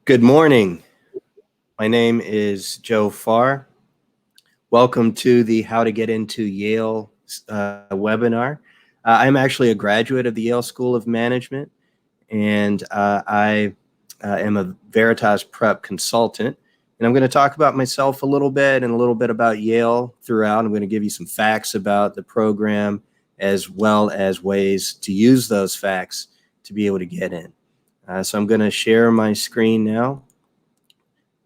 Good morning. My name is Joe Farr. Welcome to the How to Get into Yale webinar. I'm actually a graduate of the Yale School of Management, and I am a Veritas Prep consultant. And I'm going to talk about myself a little bit and a little bit about Yale throughout. I'm going to give you some facts about the program as well as ways to use those facts to be able to get in. So I'm going to share my screen now,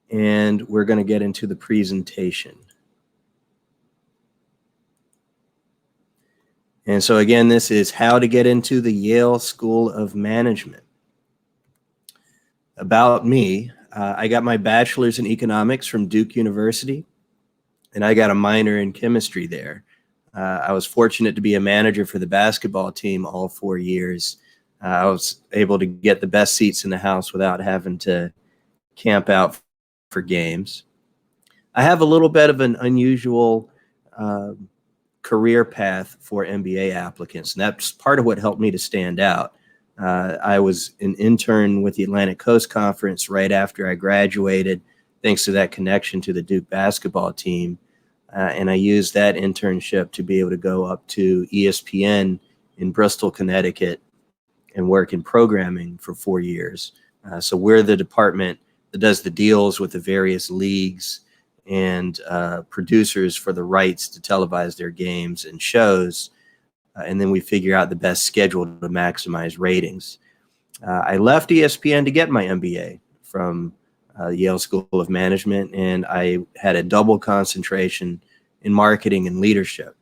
and we're going to get into the presentation. And so again, this is how to get into the Yale School of Management. About me, I got my bachelor's in economics from Duke University, and I got a minor in chemistry there. I was fortunate to be a manager for the basketball team all 4 years. I was able to get the best seats in the house without having to camp out for games. I have a little bit of an unusual career path for MBA applicants, and that's part of what helped me to stand out. I was an intern with the Atlantic Coast Conference right after I graduated, thanks to that connection to the Duke basketball team. And I used that internship to be able to go up to ESPN in Bristol, Connecticut, and work in programming for 4 years. So we're the department that does the deals with the various leagues and producers for the rights to televise their games and shows. And then we figure out the best schedule to maximize ratings. I left ESPN to get my MBA from Yale School of Management, and I had a double concentration in marketing and leadership.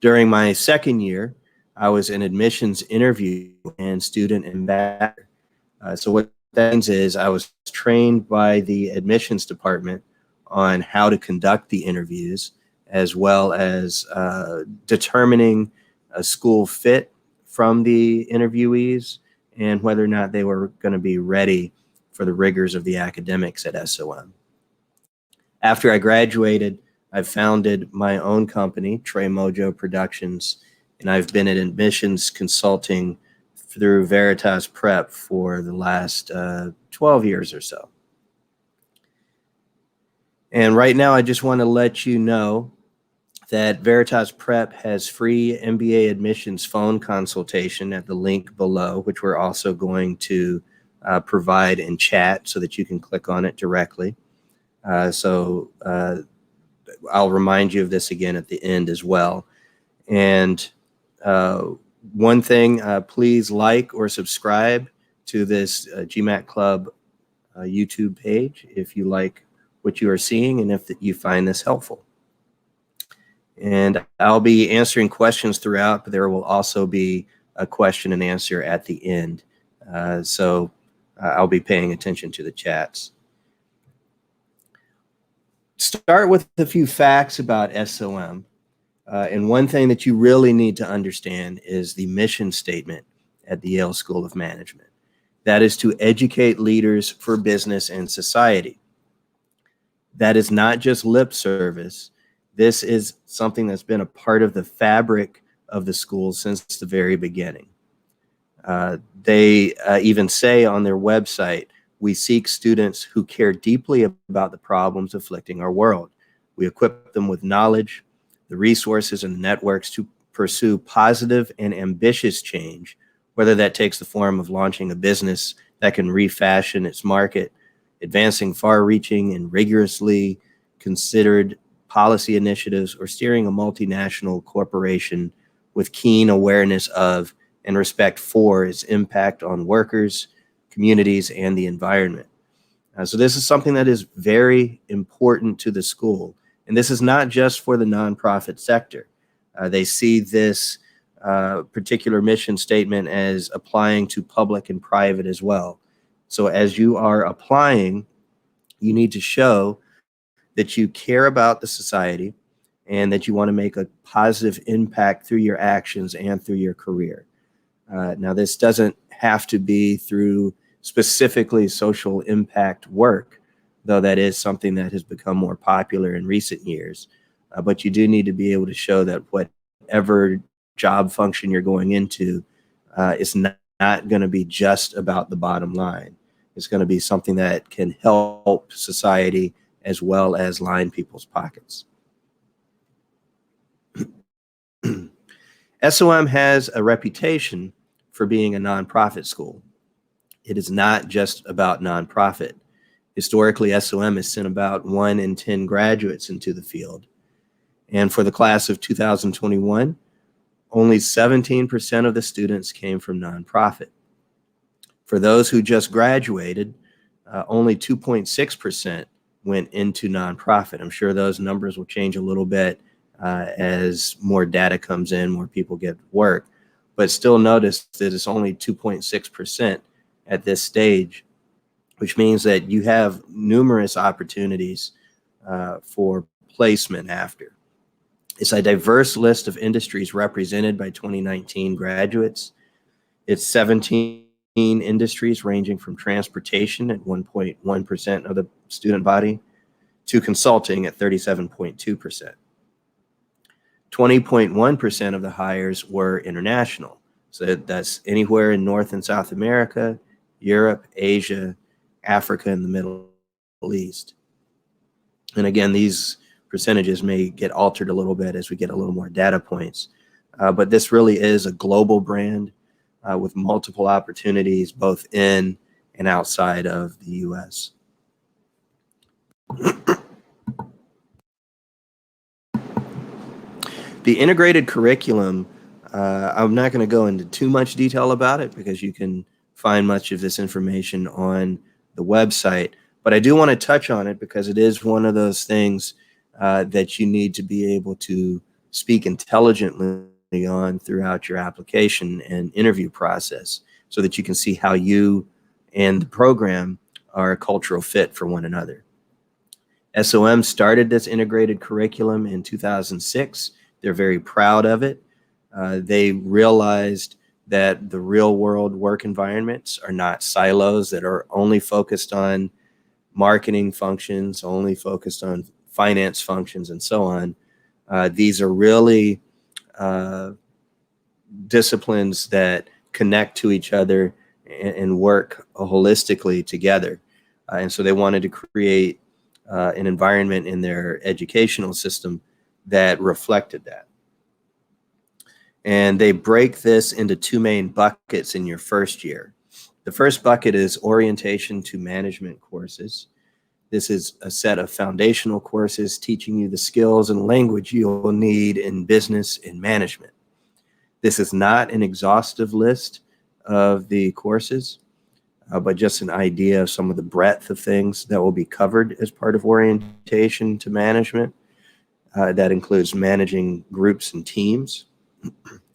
During my second year, I was an admissions interview and student ambassador. So what that means is I was trained by the admissions department on how to conduct the interviews, as well as determining a school fit from the interviewees and whether or not they were going to be ready for the rigors of the academics at SOM. After I graduated, I founded my own company, Trey Mojo Productions, and I've been in admissions consulting through Veritas Prep for the last 12 years or so. And right now, I just want to let you know that Veritas Prep has free MBA admissions phone consultation at the link below, which we're also going to provide in chat so that you can click on it directly. So I'll remind you of this again at the end as well. And one thing, please like or subscribe to this GMAT Club YouTube page if you like what you are seeing and if you find this helpful. And I'll be answering questions throughout, but there will also be a question and answer at the end. So I'll be paying attention to the chats. Start with a few facts about SOM. And one thing that you really need to understand is the mission statement at the Yale School of Management. That is to educate leaders for business and society. That is not just lip service. This is something that's been a part of the fabric of the school since the very beginning. They even say on their website, we seek students who care deeply about the problems afflicting our world. We equip them with knowledge, the resources, and the networks to pursue positive and ambitious change, whether that takes the form of launching a business that can refashion its market, advancing far-reaching and rigorously considered policy initiatives, or steering a multinational corporation with keen awareness of and respect for its impact on workers, communities, and the environment. So this is something that is very important to the school. And this is not just for the nonprofit sector. They see this particular mission statement as applying to public and private as well. So as you are applying, you need to show that you care about the society and that you want to make a positive impact through your actions and through your career. Now, this doesn't have to be through specifically social impact work, though that is something that has become more popular in recent years. But you do need to be able to show that whatever job function you're going into is not going to be just about the bottom line. It's going to be something that can help society as well as line people's pockets. SOM has a reputation for being a nonprofit school. It is not just about nonprofit. Historically, SOM has sent about 1 in 10 graduates into the field. And for the class of 2021, only 17% of the students came from nonprofit. For those who just graduated, only 2.6% went into nonprofit. I'm sure those numbers will change a little bit as more data comes in, more people get work. But still notice that it's only 2.6% at this stage, which means that you have numerous opportunities for placement after. It's a diverse list of industries represented by 2019 graduates. It's 17 industries ranging from transportation at 1.1% of the student body to consulting at 37.2%. 20.1% of the hires were international. So that's anywhere in North and South America, Europe, Asia, Africa, and the Middle East. And again, these percentages may get altered a little bit as we get a little more data points. But this really is a global brand with multiple opportunities both in and outside of the U.S. The integrated curriculum, I'm not going to go into too much detail about it because you can find much of this information on the website. But I do want to touch on it because it is one of those things that you need to be able to speak intelligently on throughout your application and interview process so that you can see how you and the program are a cultural fit for one another. SOM started this integrated curriculum in 2006. They're very proud of it. They realized that the real world work environments are not silos that are only focused on marketing functions, only focused on finance functions, and so on. These are really disciplines that connect to each other and work holistically together. And so they wanted to create an environment in their educational system that reflected that. And they break this into 2 main buckets in your first year. The first bucket is orientation to management courses. This is a set of foundational courses teaching you the skills and language you'll need in business and management. This is not an exhaustive list of the courses, but just an idea of some of the breadth of things that will be covered as part of orientation to management. That includes managing groups and teams,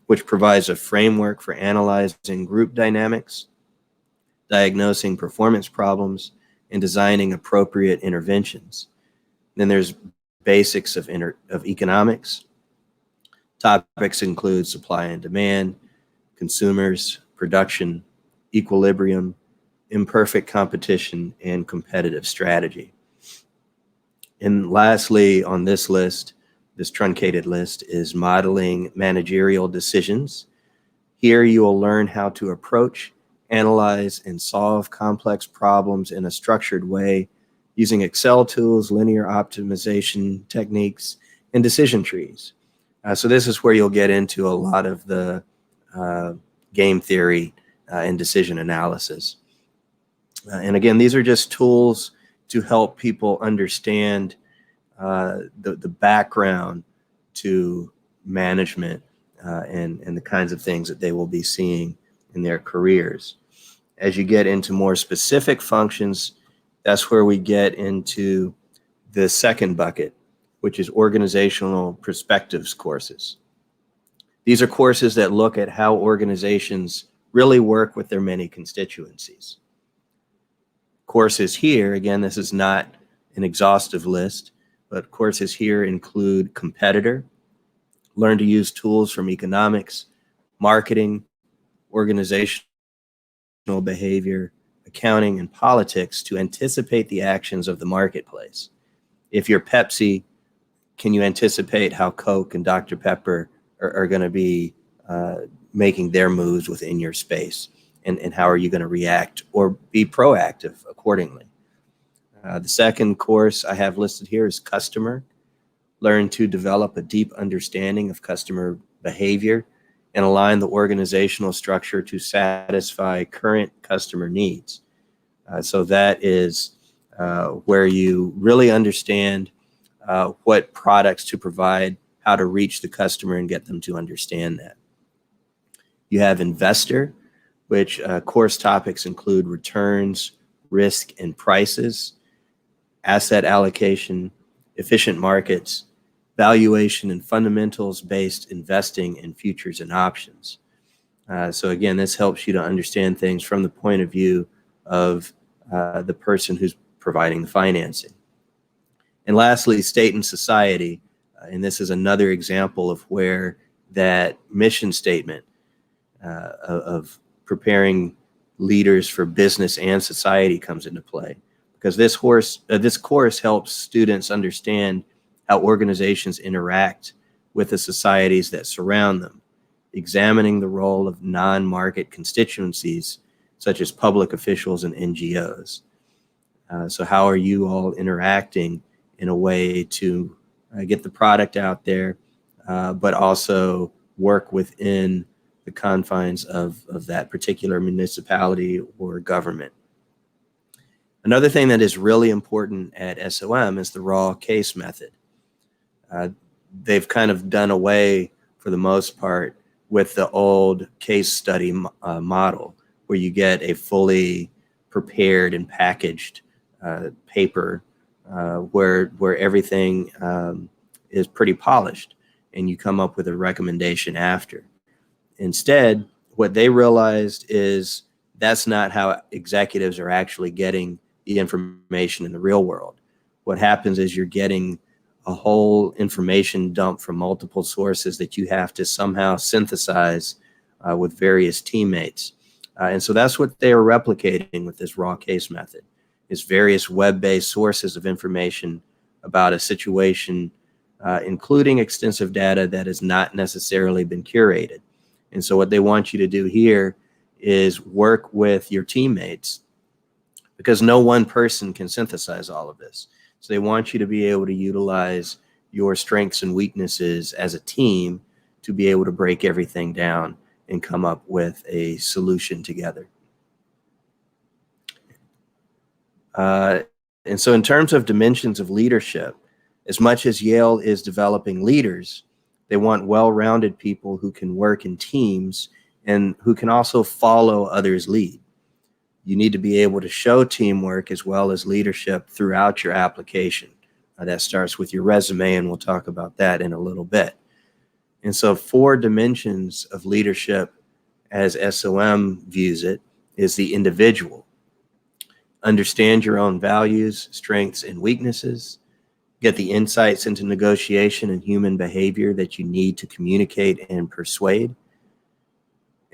which provides a framework for analyzing group dynamics, diagnosing performance problems, and designing appropriate interventions. Then there's basics of economics. Topics include supply and demand, consumers, production, equilibrium, imperfect competition, and competitive strategy. And lastly, on this list, this truncated list, is modeling managerial decisions. Here you will learn how to approach, analyze, and solve complex problems in a structured way using Excel tools, linear optimization techniques, and decision trees. So this is where you'll get into a lot of the game theory and decision analysis. And again, these are just tools to help people understand the background to management and the kinds of things that they will be seeing in their careers. As you get into more specific functions, that's where we get into the second bucket, which is organizational perspectives courses. These are courses that look at how organizations really work with their many constituencies. Courses here, again, this is not an exhaustive list, but courses here include competitor, learn to use tools from economics, marketing, organizational behavior, accounting, and politics to anticipate the actions of the marketplace. If you're Pepsi, can you anticipate how Coke and Dr. Pepper are going to be making their moves within your space? and how are you going to react or be proactive accordingly. The second course I have listed here is customer. Learn to develop a deep understanding of customer behavior and align the organizational structure to satisfy current customer needs. So that is where you really understand what products to provide, how to reach the customer and get them to understand that. You have investor, which course topics include returns, risk, and prices, asset allocation, efficient markets, valuation, and fundamentals-based investing in futures and options. So again, this helps you to understand things from the point of view of the person who's providing the financing. And lastly, state and society. And this is another example of where that mission statement of preparing leaders for business and society comes into play. Because this course helps students understand how organizations interact with the societies that surround them, examining the role of non-market constituencies such as public officials and NGOs. So how are you all interacting in a way to get the product out there, but also work within the confines of that particular municipality or government? Another thing that is really important at SOM is the raw case method. They've kind of done away, for the most part, with the old case study model, where you get a fully prepared and packaged paper where everything is pretty polished, and you come up with a recommendation after. Instead, what they realized is that's not how executives are actually getting the information in the real world. What happens is you're getting a whole information dump from multiple sources that you have to somehow synthesize with various teammates. And so that's what they are replicating with this raw case method, is various web-based sources of information about a situation, including extensive data that has not necessarily been curated. And so what they want you to do here is work with your teammates, because no one person can synthesize all of this. So they want you to be able to utilize your strengths and weaknesses as a team to be able to break everything down and come up with a solution together. And so in terms of dimensions of leadership, as much as Yale is developing leaders, they want well-rounded people who can work in teams and who can also follow others' lead. You need to be able to show teamwork as well as leadership throughout your application. That starts with your resume, and we'll talk about that in a little bit. And so 4 dimensions of leadership, as SOM views it, is the individual. Understand your own values, strengths, and weaknesses. Get the insights into negotiation and human behavior that you need to communicate and persuade.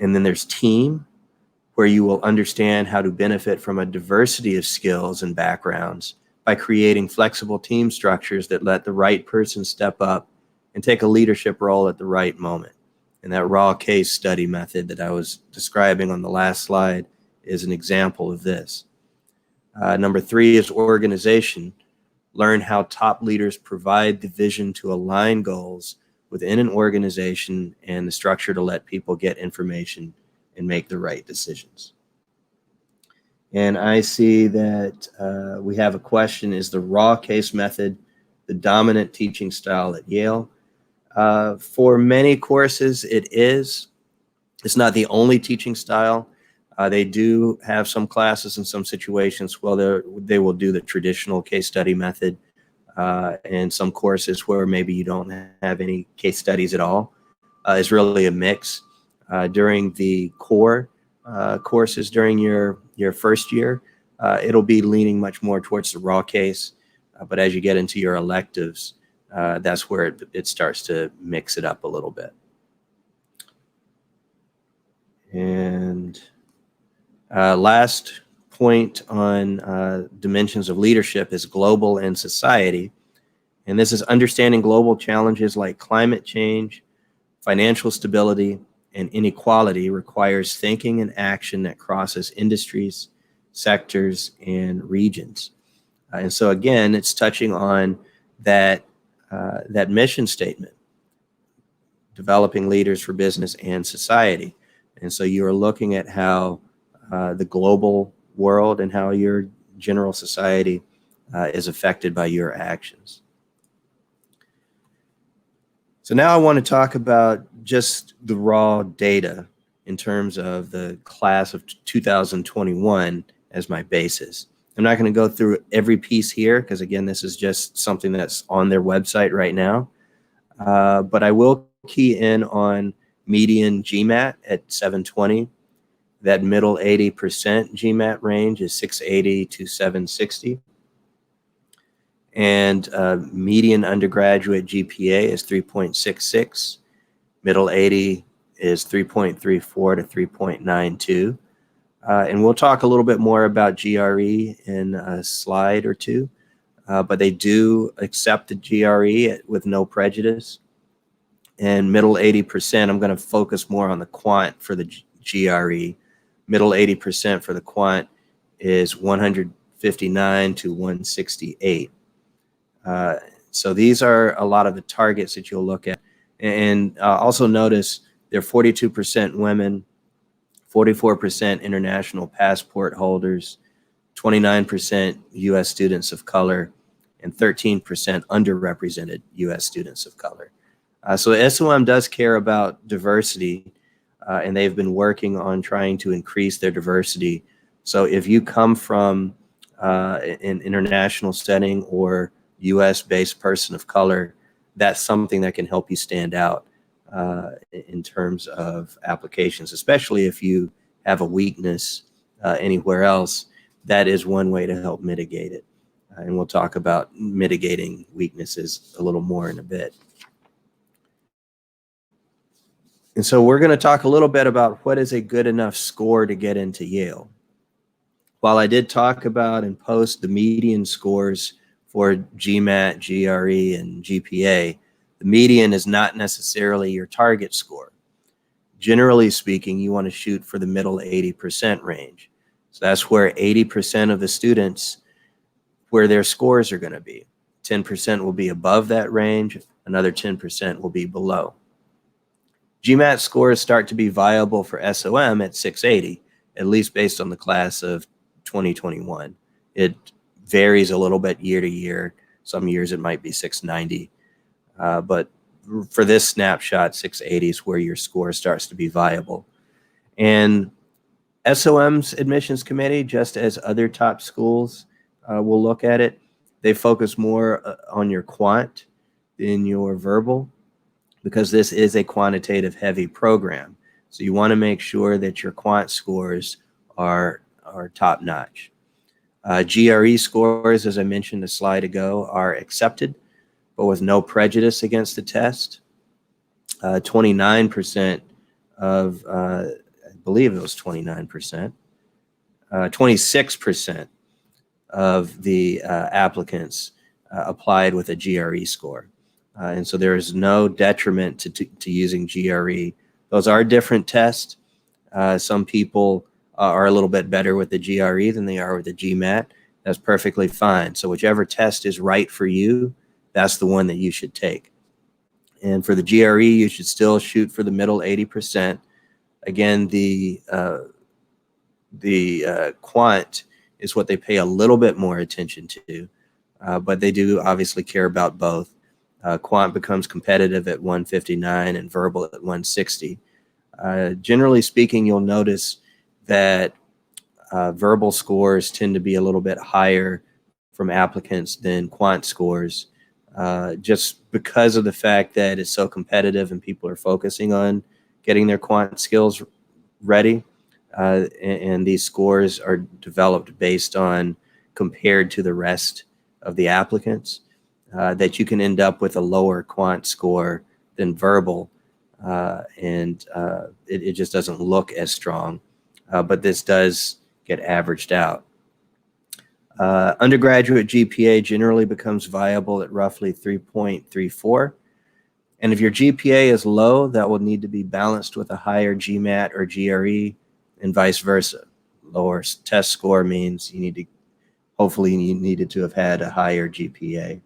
And then there's team, where you will understand how to benefit from a diversity of skills and backgrounds by creating flexible team structures that let the right person step up and take a leadership role at the right moment. And that raw case study method that I was describing on the last slide is an example of this. Number 3 is organization. Learn how top leaders provide the vision to align goals within an organization and the structure to let people get information and make the right decisions. And I see that we have a question: is the raw case method the dominant teaching style at Yale? For many courses, it is. It's not the only teaching style. They do have some classes in some situations where they will do the traditional case study method, and some courses where maybe you don't have any case studies at all. It's really a mix. During the core courses during your first year, it'll be leaning much more towards the raw case. But as you get into your electives, that's where it starts to mix it up a little bit. And last point on dimensions of leadership is global and society. And this is understanding global challenges like climate change, financial stability, and inequality requires thinking and action that crosses industries, sectors, and regions. And so again, it's touching on that, that mission statement, developing leaders for business and society. And so you are looking at how the global world and how your general society is affected by your actions. So now I want to talk about just the raw data in terms of the class of 2021 as my basis. I'm not going to go through every piece here because, again, this is just something that's on their website right now. But I will key in on median GMAT at 720. That middle 80% GMAT range is 680 to 760. And median undergraduate GPA is 3.66. Middle 80 is 3.34 to 3.92. And we'll talk a little bit more about GRE in a slide or two. But they do accept the GRE with no prejudice. And middle 80%, I'm going to focus more on the quant for the GRE. Middle 80% for the quant is 159 to 168. So these are a lot of the targets that you'll look at. And also notice they're 42% women, 44% international passport holders, 29% U.S. students of color, and 13% underrepresented U.S. students of color. So SOM does care about diversity, and they've been working on trying to increase their diversity. So if you come from an international setting or U.S.-based person of color, that's something that can help you stand out in terms of applications, especially if you have a weakness anywhere else. That is one way to help mitigate it. And we'll talk about mitigating weaknesses a little more in a bit. And so we're going to talk a little bit about what is a good enough score to get into Yale. While I did talk about and post the median scores for GMAT, GRE, and GPA, the median is not necessarily your target score. Generally speaking, you want to shoot for the middle 80% range. So that's where 80% of the students, where their scores are going to be. 10% will be above that range, another 10% will be below. GMAT scores start to be viable for SOM at 680, at least based on the class of 2021. It varies a little bit year to year. Some years it might be 690. But for this snapshot, 680 is where your score starts to be viable. And SOM's admissions committee, just as other top schools will look at it, they focus more on your quant than your verbal, because this is a quantitative heavy program. So you want to make sure that your quant scores are top notch. GRE scores, as I mentioned a slide ago, are accepted, but with no prejudice against the test. 29% of, I believe it was 29%, 26% of the applicants applied with a GRE score. And so there is no detriment to using GRE. Those are different tests. Some people are a little bit better with the GRE than they are with the GMAT. That's perfectly fine. So whichever test is right for you, that's the one that you should take. And for the GRE, you should still shoot for the middle 80%. Again, the quant is what they pay a little bit more attention to, but they do obviously care about both. Quant becomes competitive at 159 and verbal at 160. Generally speaking, you'll notice that verbal scores tend to be a little bit higher from applicants than quant scores, just because of the fact that it's so competitive and people are focusing on getting their quant skills ready. And these scores are developed based on compared to the rest of the applicants. That you can end up with a lower quant score than verbal, and it just doesn't look as strong, but this does get averaged out. Undergraduate GPA generally becomes viable at roughly 3.34. And if your GPA is low, that will need to be balanced with a higher GMAT or GRE, and vice versa. Lower test score means hopefully you needed to have had a higher GPA.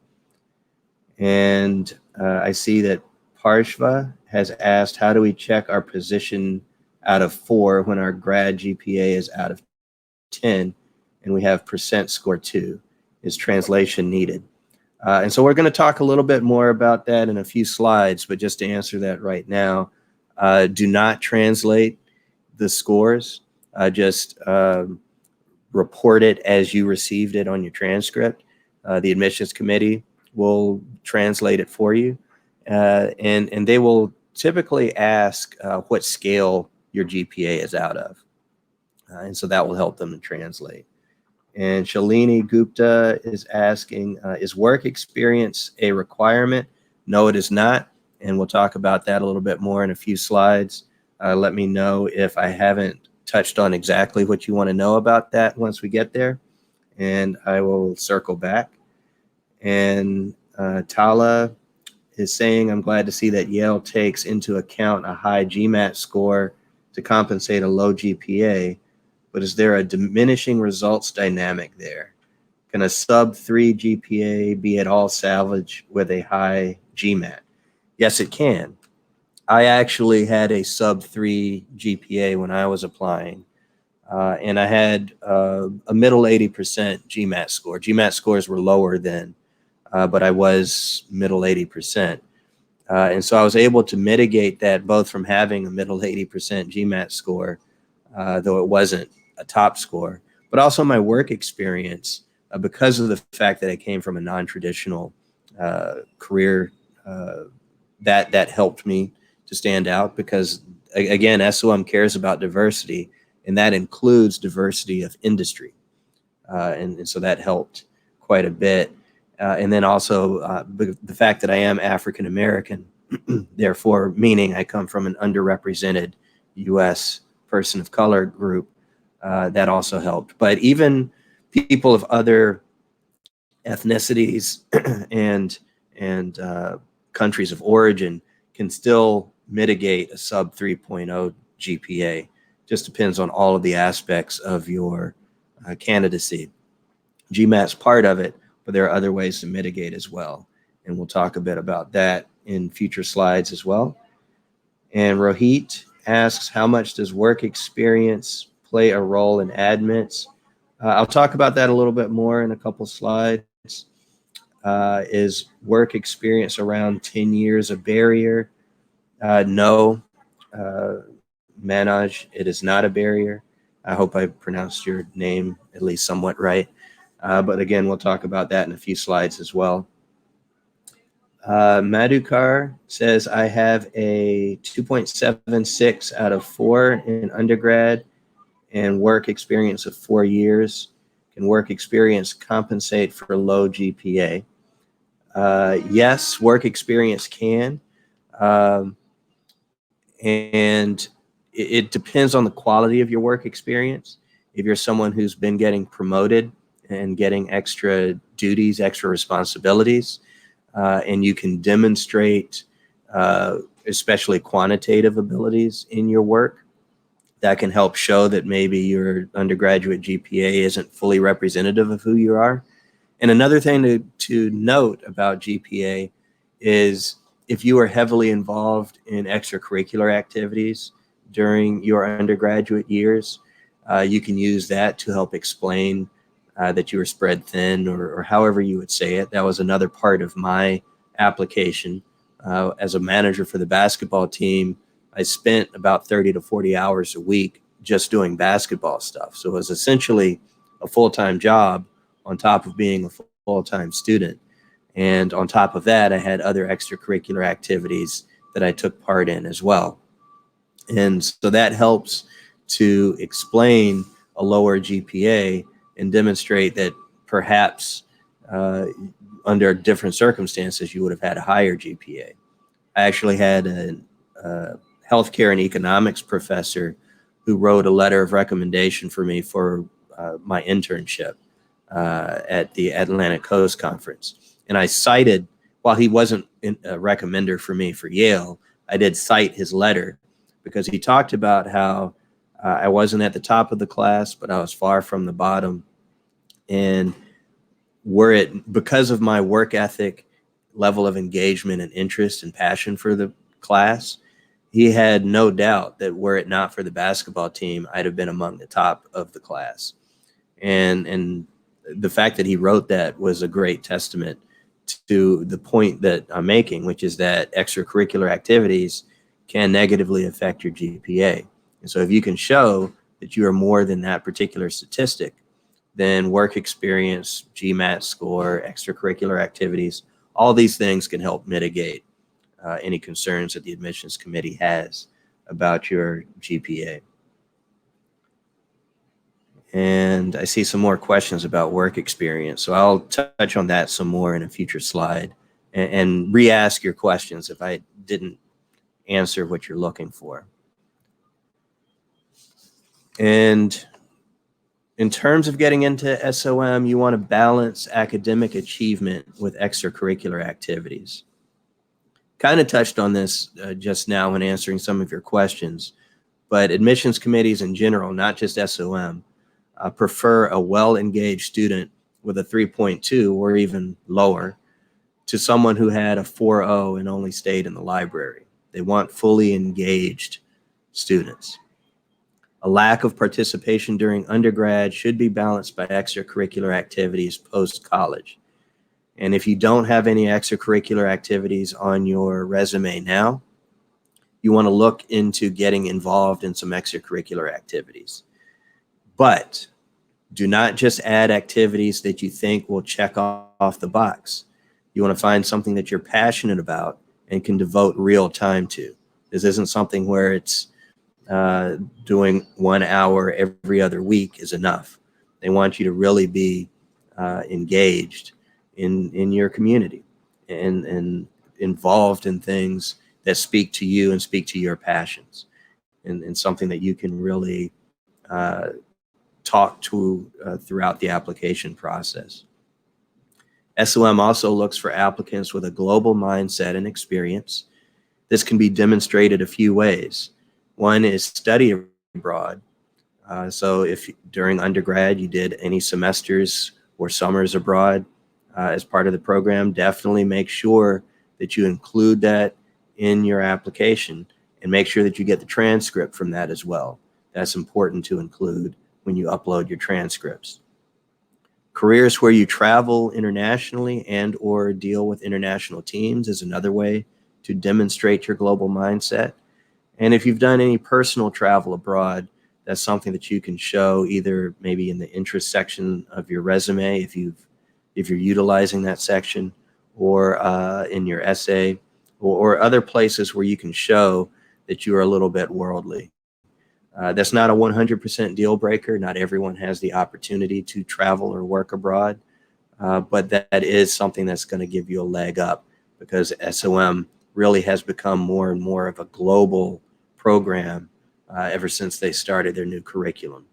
And I see that Parshva has asked, how do we check our position out of 4 when our grad GPA is out of 10 and we have percent score 2? Is translation needed? And so we're going to talk a little bit more about that in a few slides, but just to answer that right now, do not translate the scores. Just report it as you received it on your transcript. The admissions committee will translate it for you, and they will typically ask what scale your GPA is out of, and so that will help them to translate. And Shalini Gupta is asking, is work experience a requirement? No, it is not, and we'll talk about that a little bit more in a few slides. Let me know if I haven't touched on exactly what you want to know about that once we get there, and I will circle back. And Tala is saying, I'm glad to see that Yale takes into account a high GMAT score to compensate a low GPA, but is there a diminishing results dynamic there? Can a sub-3 GPA be at all salvaged with a high GMAT? Yes, it can. I actually had a sub-3 GPA when I was applying, and I had a middle 80% GMAT score. GMAT scores were lower then, but I was middle 80%. And so I was able to mitigate that both from having a middle 80% GMAT score, though it wasn't a top score, but also my work experience, because of the fact that I came from a non-traditional career, that helped me to stand out, because again, SOM cares about diversity, and that includes diversity of industry. And so that helped quite a bit. And then also the fact that I am African American, therefore meaning I come from an underrepresented U.S. person of color group, that also helped. But even people of other ethnicities and countries of origin can still mitigate a sub 3.0 GPA. Just depends on all of the aspects of your candidacy. GMAT's part of it, but there are other ways to mitigate as well. And we'll talk a bit about that in future slides as well. And Rohit asks, how much does work experience play a role in admits? I'll talk about that a little bit more in a couple slides. Is work experience around 10 years a barrier? No, Manoj, it is not a barrier. I hope I pronounced your name at least somewhat right. But again, we'll talk about that in a few slides as well. Madhukar says, I have a 2.76 out of 4 in undergrad and work experience of 4 years. Can work experience compensate for low GPA? Yes, work experience can. And it depends on the quality of your work experience. If you're someone who's been getting promoted and getting extra duties, extra responsibilities, and you can demonstrate especially quantitative abilities in your work, that can help show that maybe your undergraduate GPA isn't fully representative of who you are. And another thing to note about GPA is if you are heavily involved in extracurricular activities during your undergraduate years, you can use that to help explain that you were spread thin, or however you would say it. That was another part of my application. As a manager for the basketball team, I spent about 30 to 40 hours a week just doing basketball stuff. So it was essentially a full-time job on top of being a full-time student. And on top of that, I had other extracurricular activities that I took part in as well. And so that helps to explain a lower GPA and demonstrate that perhaps under different circumstances, you would have had a higher GPA. I actually had a healthcare and economics professor who wrote a letter of recommendation for me for my internship at the Atlantic Coast Conference. And I cited while he wasn't a recommender for me for Yale, I did cite his letter because he talked about how I wasn't at the top of the class, but I was far from the bottom. And because of my work ethic, level of engagement and interest and passion for the class, he had no doubt that were it not for the basketball team, I'd have been among the top of the class. And the fact that he wrote that was a great testament to the point that I'm making, which is that extracurricular activities can negatively affect your GPA. And so if you can show that you are more than that particular statistic, then work experience, GMAT score, extracurricular activities, all these things can help mitigate any concerns that the admissions committee has about your GPA. And I see some more questions about work experience. So I'll touch on that some more in a future slide and re-ask your questions if I didn't answer what you're looking for. And in terms of getting into SOM, you want to balance academic achievement with extracurricular activities. Kind of touched on this just now when answering some of your questions, but admissions committees in general, not just SOM, prefer a well-engaged student with a 3.2 or even lower to someone who had a 4.0 and only stayed in the library. They want fully engaged students. A lack of participation during undergrad should be balanced by extracurricular activities post-college. And if you don't have any extracurricular activities on your resume now, you want to look into getting involved in some extracurricular activities. But do not just add activities that you think will check off the box. You want to find something that you're passionate about and can devote real time to. This isn't something where it's doing 1 hour every other week is enough. They want you to really be engaged in your community and involved in things that speak to you and speak to your passions, and something that you can really talk to throughout the application process. SOM also looks for applicants with a global mindset and experience. This can be demonstrated a few ways. One is study abroad. So if during undergrad you did any semesters or summers abroad as part of the program, definitely make sure that you include that in your application and make sure that you get the transcript from that as well. That's important to include when you upload your transcripts. Careers where you travel internationally and or deal with international teams is another way to demonstrate your global mindset. And if you've done any personal travel abroad, that's something that you can show either maybe in the interest section of your resume if you're utilizing that section, or in your essay, or other places where you can show that you are a little bit worldly. That's not a 100% deal breaker. Not everyone has the opportunity to travel or work abroad, but that is something that's going to give you a leg up, because SOM really has become more and more of a global program ever since they started their new curriculum.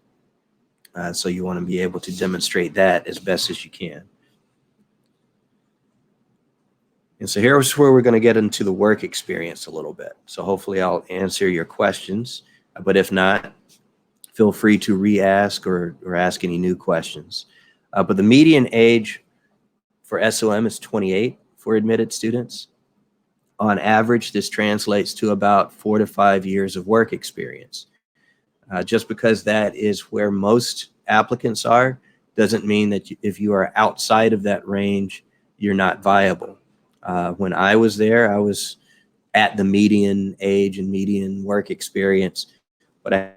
So you want to be able to demonstrate that as best as you can. And so here's where we're going to get into the work experience a little bit. So hopefully I'll answer your questions, but if not, feel free to re-ask or ask any new questions. But the median age for SOM is 28 for admitted students. On average, this translates to about 4 to 5 years of work experience. Just because that is where most applicants are, doesn't mean that if you are outside of that range, you're not viable. When I was there, I was at the median age and median work experience, but I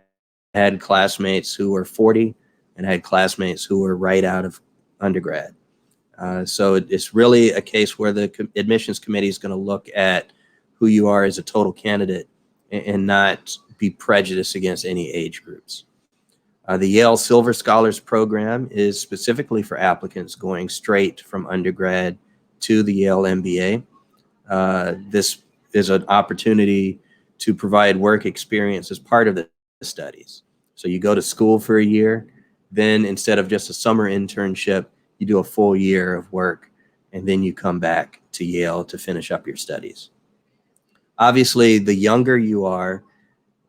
had classmates who were 40 and I had classmates who were right out of undergrad. So it's really a case where the admissions committee is going to look at who you are as a total candidate and not be prejudiced against any age groups. The Yale Silver Scholars Program is specifically for applicants going straight from undergrad to the Yale MBA. This is an opportunity to provide work experience as part of the studies. So you go to school for a year, then instead of just a summer internship, you do a full year of work and then you come back to Yale to finish up your studies. Obviously, the younger you are,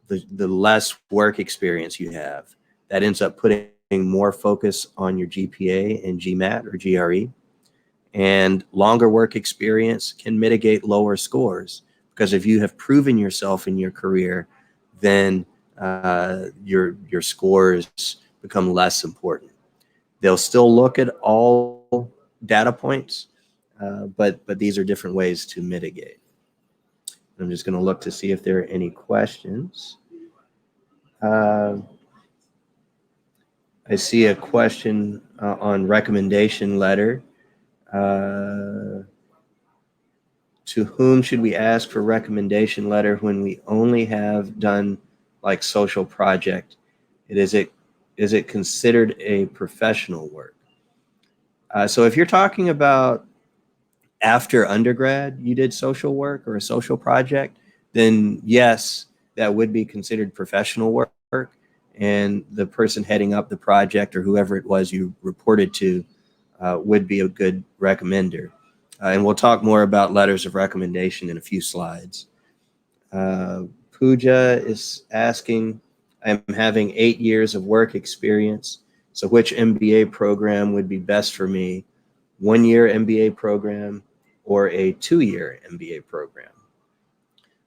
the less work experience you have. That ends up putting more focus on your GPA and GMAT or GRE. And longer work experience can mitigate lower scores, because if you have proven yourself in your career, then your scores become less important. They'll still look at all data points, but these are different ways to mitigate. I'm just going to look to see if there are any questions. I see a question on recommendation letter. To whom should we ask for recommendation letter when we only have done like social project? Is it considered a professional work? So if you're talking about after undergrad you did social work or a social project, then yes, that would be considered professional work, and the person heading up the project or whoever it was you reported to would be a good recommender. And we'll talk more about letters of recommendation in a few slides. Pooja is asking, I'm having 8 years of work experience, so which MBA program would be best for me? 1-year MBA program or a 2-year MBA program?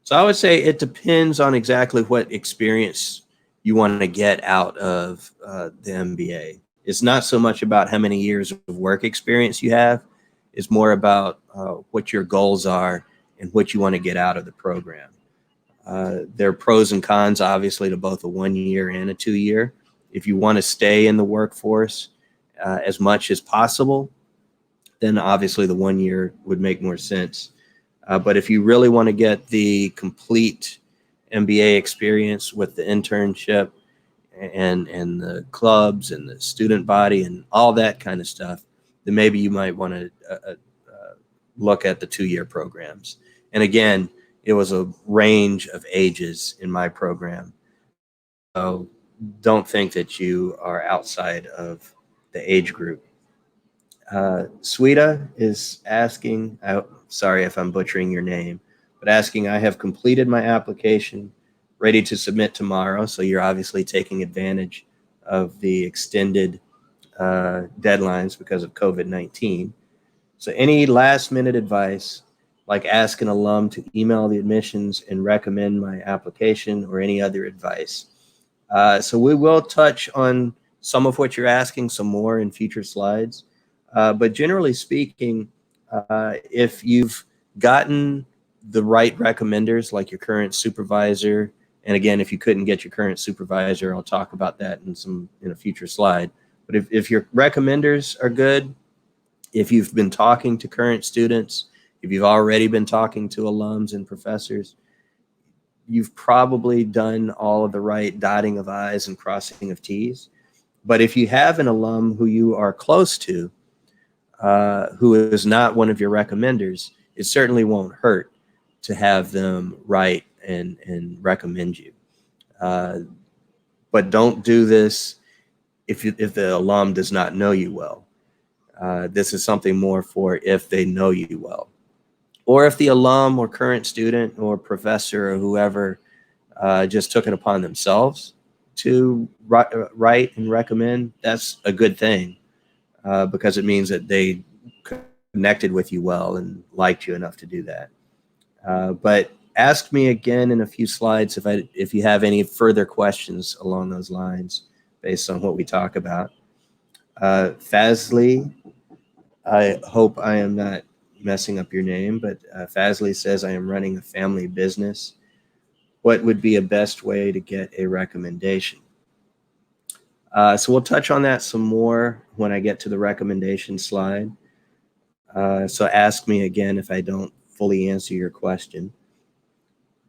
So I would say it depends on exactly what experience you want to get out of the MBA. It's not so much about how many years of work experience you have. It's more about what your goals are and what you want to get out of the program. There are pros and cons, obviously, to both a 1-year and a 2-year. If you want to stay in the workforce as much as possible, then obviously the 1-year would make more sense. But if you really want to get the complete MBA experience with the internship and the clubs and the student body and all that kind of stuff, then maybe you might want to look at the 2-year programs. And again, it was a range of ages in my program. So don't think that you are outside of the age group. Sweeta is asking, sorry if I'm butchering your name, but asking, I have completed my application, ready to submit tomorrow. So you're obviously taking advantage of the extended deadlines because of COVID-19. So any last minute advice, like ask an alum to email the admissions and recommend my application, or any other advice? So we will touch on some of what you're asking some more in future slides. But generally speaking, if you've gotten the right recommenders, like your current supervisor, and again, if you couldn't get your current supervisor, I'll talk about that in a future slide. But if your recommenders are good, if you've been talking to current students, if you've already been talking to alums and professors, you've probably done all of the right dotting of I's and crossing of T's. But if you have an alum who you are close to, who is not one of your recommenders, it certainly won't hurt to have them write and recommend you. But don't do this if the alum does not know you well. This is something more for if they know you well. Or if the alum or current student or professor or whoever just took it upon themselves to write and recommend, that's a good thing, because it means that they connected with you well and liked you enough to do that. But ask me again in a few slides if you have any further questions along those lines based on what we talk about. Fazli, I hope I am not messing up your name, but Fazli says, I am running a family business. What would be a best way to get a recommendation? So we'll touch on that some more when I get to the recommendation slide. So ask me again if I don't fully answer your question.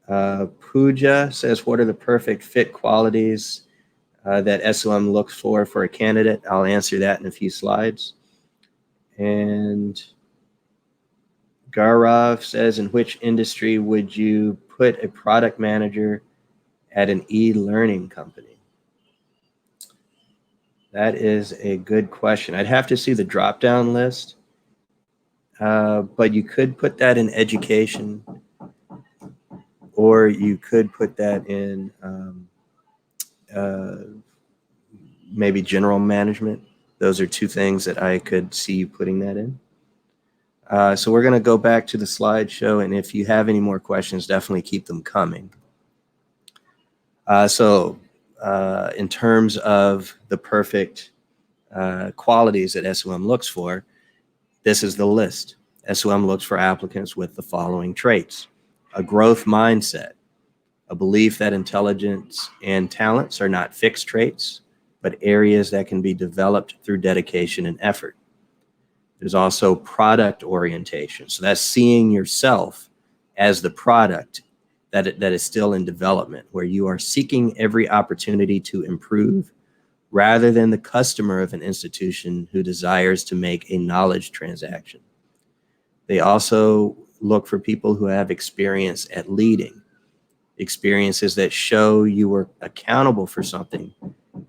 Pooja says, what are the perfect fit qualities that SOM looks for a candidate? I'll answer that in a few slides. And Gaurav says, in which industry would you put a product manager at an e-learning company? That is a good question. I'd have to see the drop-down list. but you could put that in education, or you could put that in uh, maybe general management. Those are two things that I could see you putting that in. So we're going to go back to the slideshow, and if you have any more questions, definitely keep them coming. In terms of the perfect qualities that SOM looks for, this is the list. SOM looks for applicants with the following traits: a growth mindset, a belief that intelligence and talents are not fixed traits, but areas that can be developed through dedication and effort. There's also product orientation. So that's seeing yourself as the product that is still in development, where you are seeking every opportunity to improve rather than the customer of an institution who desires to make a knowledge transaction. They also look for people who have experience at leading, experiences that show you were accountable for something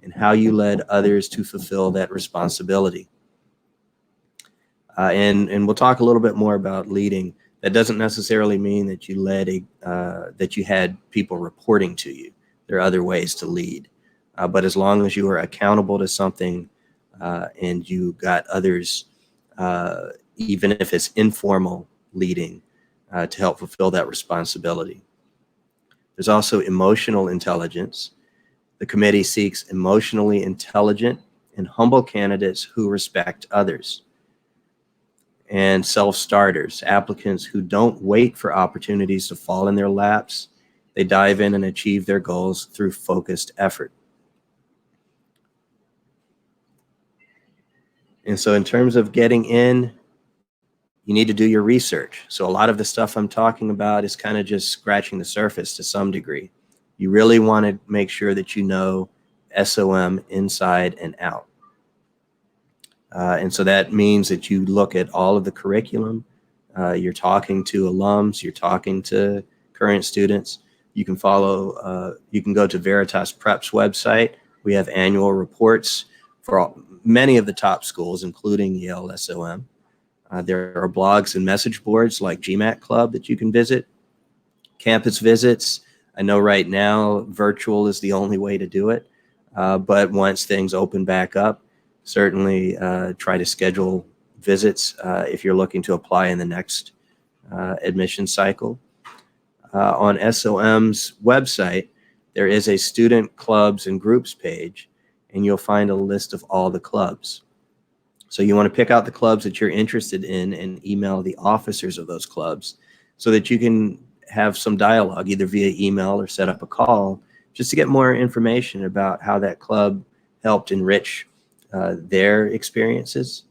and how you led others to fulfill that responsibility. And we'll talk a little bit more about leading. That doesn't necessarily mean that you led that you had people reporting to you. There are other ways to lead, but as long as you are accountable to something and you got others, even if it's informal leading, to help fulfill that responsibility. There's also emotional intelligence. The committee seeks emotionally intelligent and humble candidates who respect others. And self-starters, applicants who don't wait for opportunities to fall in their laps. They dive in and achieve their goals through focused effort. And so in terms of getting in, you need to do your research. So a lot of the stuff I'm talking about is kind of just scratching the surface to some degree. You really want to make sure that you know SOM inside and out. And so that means that you look at all of the curriculum. You're talking to alums, you're talking to current students. You can follow, you can go to Veritas Prep's website. We have annual reports for many of the top schools, including Yale SOM. There are blogs and message boards like GMAT Club that you can visit. Campus visits. I know right now virtual is the only way to do it, but once things open back up, certainly try to schedule visits if you're looking to apply in the next admission cycle. On SOM's website, there is a student clubs and groups page, and you'll find a list of all the clubs. So you want to pick out the clubs that you're interested in and email the officers of those clubs so that you can have some dialogue either via email or set up a call just to get more information about how that club helped enrich their experiences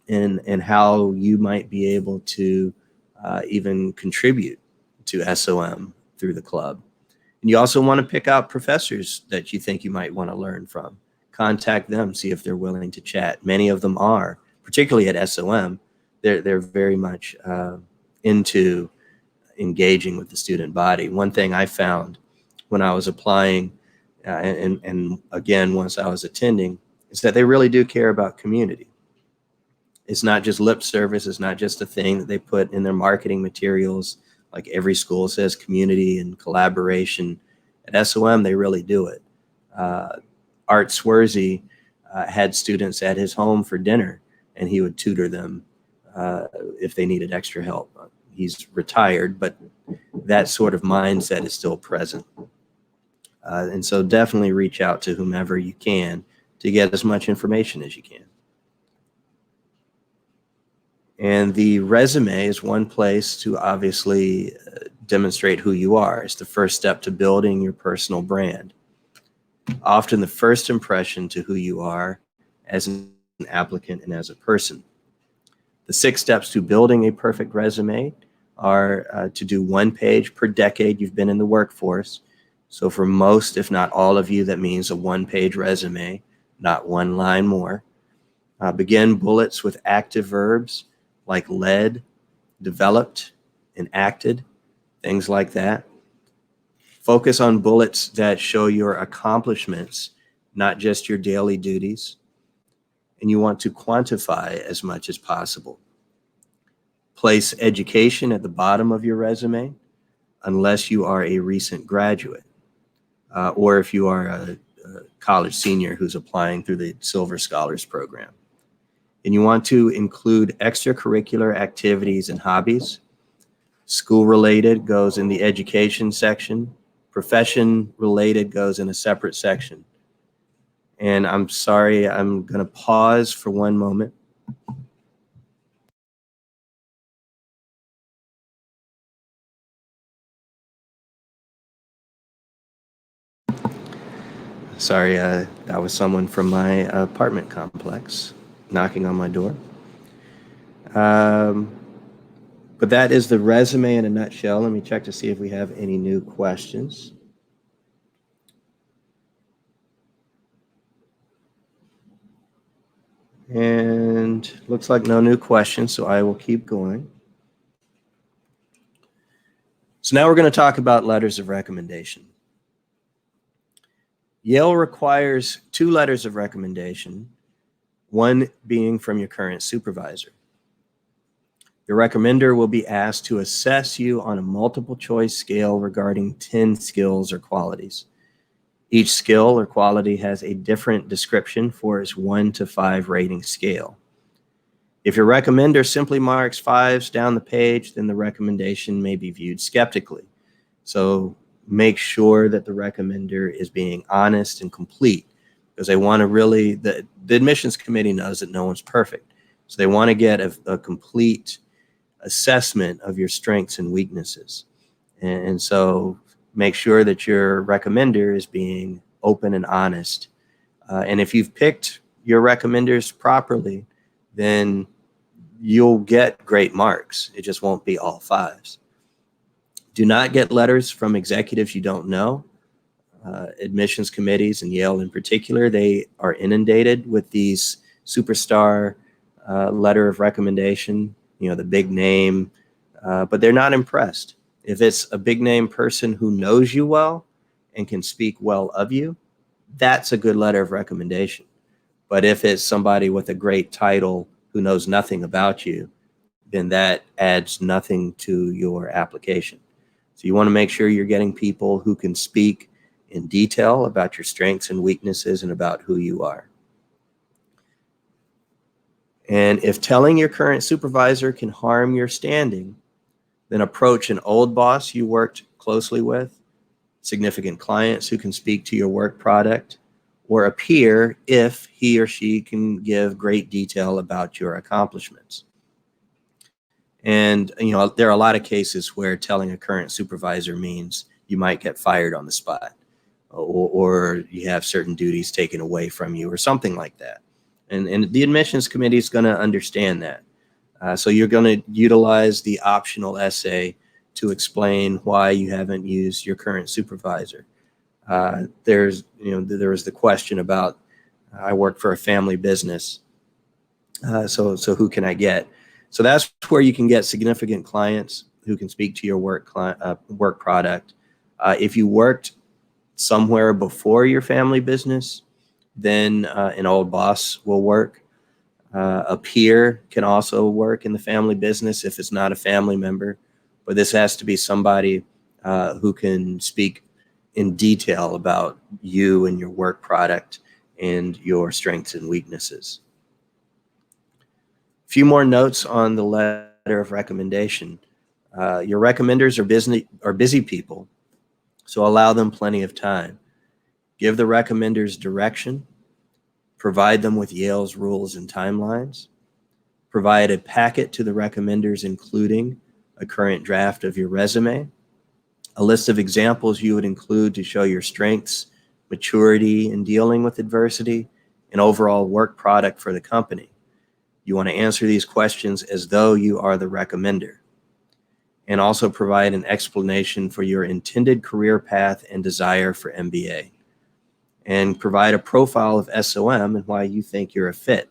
and how you might be able to even contribute to SOM through the club. And you also want to pick out professors that you think you might want to learn from. Contact them, see if they're willing to chat. Many of them are, particularly at SOM. They're very much into engaging with the student body. One thing I found when I was applying, and again, once I was attending, is that they really do care about community. It's not just lip service. It's not just a thing that they put in their marketing materials. Like every school says community and collaboration. At SOM, they really do it. Art Swersey had students at his home for dinner, and he would tutor them if they needed extra help. He's retired, but that sort of mindset is still present. And so definitely reach out to whomever you can to get as much information as you can. And the resume is one place to obviously demonstrate who you are. It's the first step to building your personal brand. Often the first impression to who you are as an applicant and as a person. The 6 steps to building a perfect resume are to do 1 page per decade you've been in the workforce. So for most, if not all of you, that means a 1-page resume, not 1 line more. Begin bullets with active verbs like led, developed, and acted, things like that. Focus on bullets that show your accomplishments, not just your daily duties. And you want to quantify as much as possible. Place education at the bottom of your resume unless you are a recent graduate, or if you are a college senior who's applying through the Silver Scholars Program. And you want to include extracurricular activities and hobbies. School-related goes in the education section. Profession-related goes in a separate section. And I'm sorry, I'm going to pause for one moment. Sorry, that was someone from my apartment complex knocking on my door. But that is the resume in a nutshell. Let me check to see if we have any new questions. And looks like no new questions, so I will keep going. So now we're going to talk about letters of recommendation. Yale requires 2 letters of recommendation, one being from your current supervisor. Your recommender will be asked to assess you on a multiple choice scale regarding 10 skills or qualities. Each skill or quality has a different description for its 1 to 5 rating scale. If your recommender simply marks 5s down the page, then the recommendation may be viewed skeptically. So make sure that the recommender is being honest and complete, because they want to really, the admissions committee knows that no one's perfect. So they want to get a complete assessment of your strengths and weaknesses. And so make sure that your recommender is being open and honest. And if you've picked your recommenders properly, then you'll get great marks. It just won't be all 5s. Do not get letters from executives you don't know. Admissions committees, and Yale in particular, they are inundated with these superstar letter of recommendation, the big name, but they're not impressed. If it's a big name person who knows you well and can speak well of you, that's a good letter of recommendation. But if it's somebody with a great title who knows nothing about you, then that adds nothing to your application. So you want to make sure you're getting people who can speak in detail about your strengths and weaknesses and about who you are. And if telling your current supervisor can harm your standing, then approach an old boss you worked closely with, significant clients who can speak to your work product, or a peer if he or she can give great detail about your accomplishments. And, there are a lot of cases where telling a current supervisor means you might get fired on the spot, or you have certain duties taken away from you or something like that. And the admissions committee is going to understand that. So you're going to utilize the optional essay to explain why you haven't used your current supervisor. There was the question about, I work for a family business, so who can I get? So that's where you can get significant clients who can speak to your work product. If you worked somewhere before your family business, then an old boss will work. A peer can also work in the family business if it's not a family member, but this has to be somebody who can speak in detail about you and your work product and your strengths and weaknesses. A few more notes on the letter of recommendation. Your recommenders are busy people, so allow them plenty of time. Give the recommenders direction. Provide them with Yale's rules and timelines. Provide a packet to the recommenders, including a current draft of your resume, a list of examples you would include to show your strengths, maturity in dealing with adversity, and overall work product for the company. You want to answer these questions as though you are the recommender, and also provide an explanation for your intended career path and desire for MBA, and provide a profile of SOM and why you think you're a fit.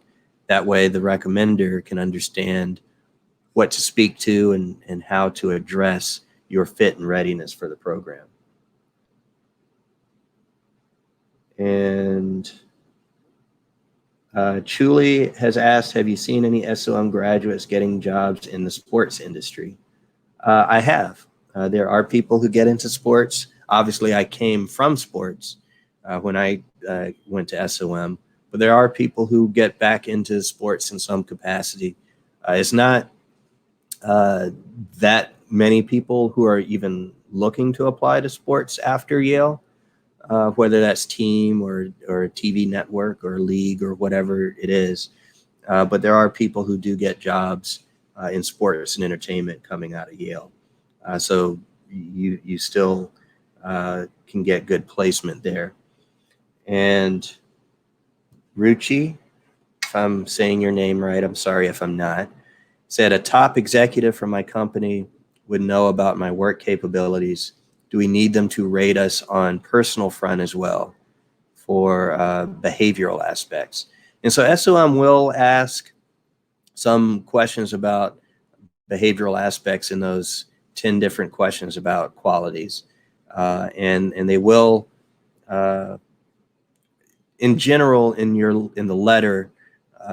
That way the recommender can understand what to speak to and how to address your fit and readiness for the program. And Chuli has asked, have you seen any SOM graduates getting jobs in the sports industry? I have. There are people who get into sports. Obviously, I came from sports when I went to SOM, but there are people who get back into sports in some capacity. It's not that many people who are even looking to apply to sports after Yale, whether that's team or a TV network or league or whatever it is. But there are people who do get jobs in sports and entertainment coming out of Yale. So you still can get good placement there. And Ruchi, if I'm saying your name right, I'm sorry if I'm not, said a top executive from my company would know about my work capabilities. Do we need them to rate us on personal front as well for behavioral aspects? And so SOM will ask some questions about behavioral aspects in those 10 different questions about qualities. And they will, in general, in the letter,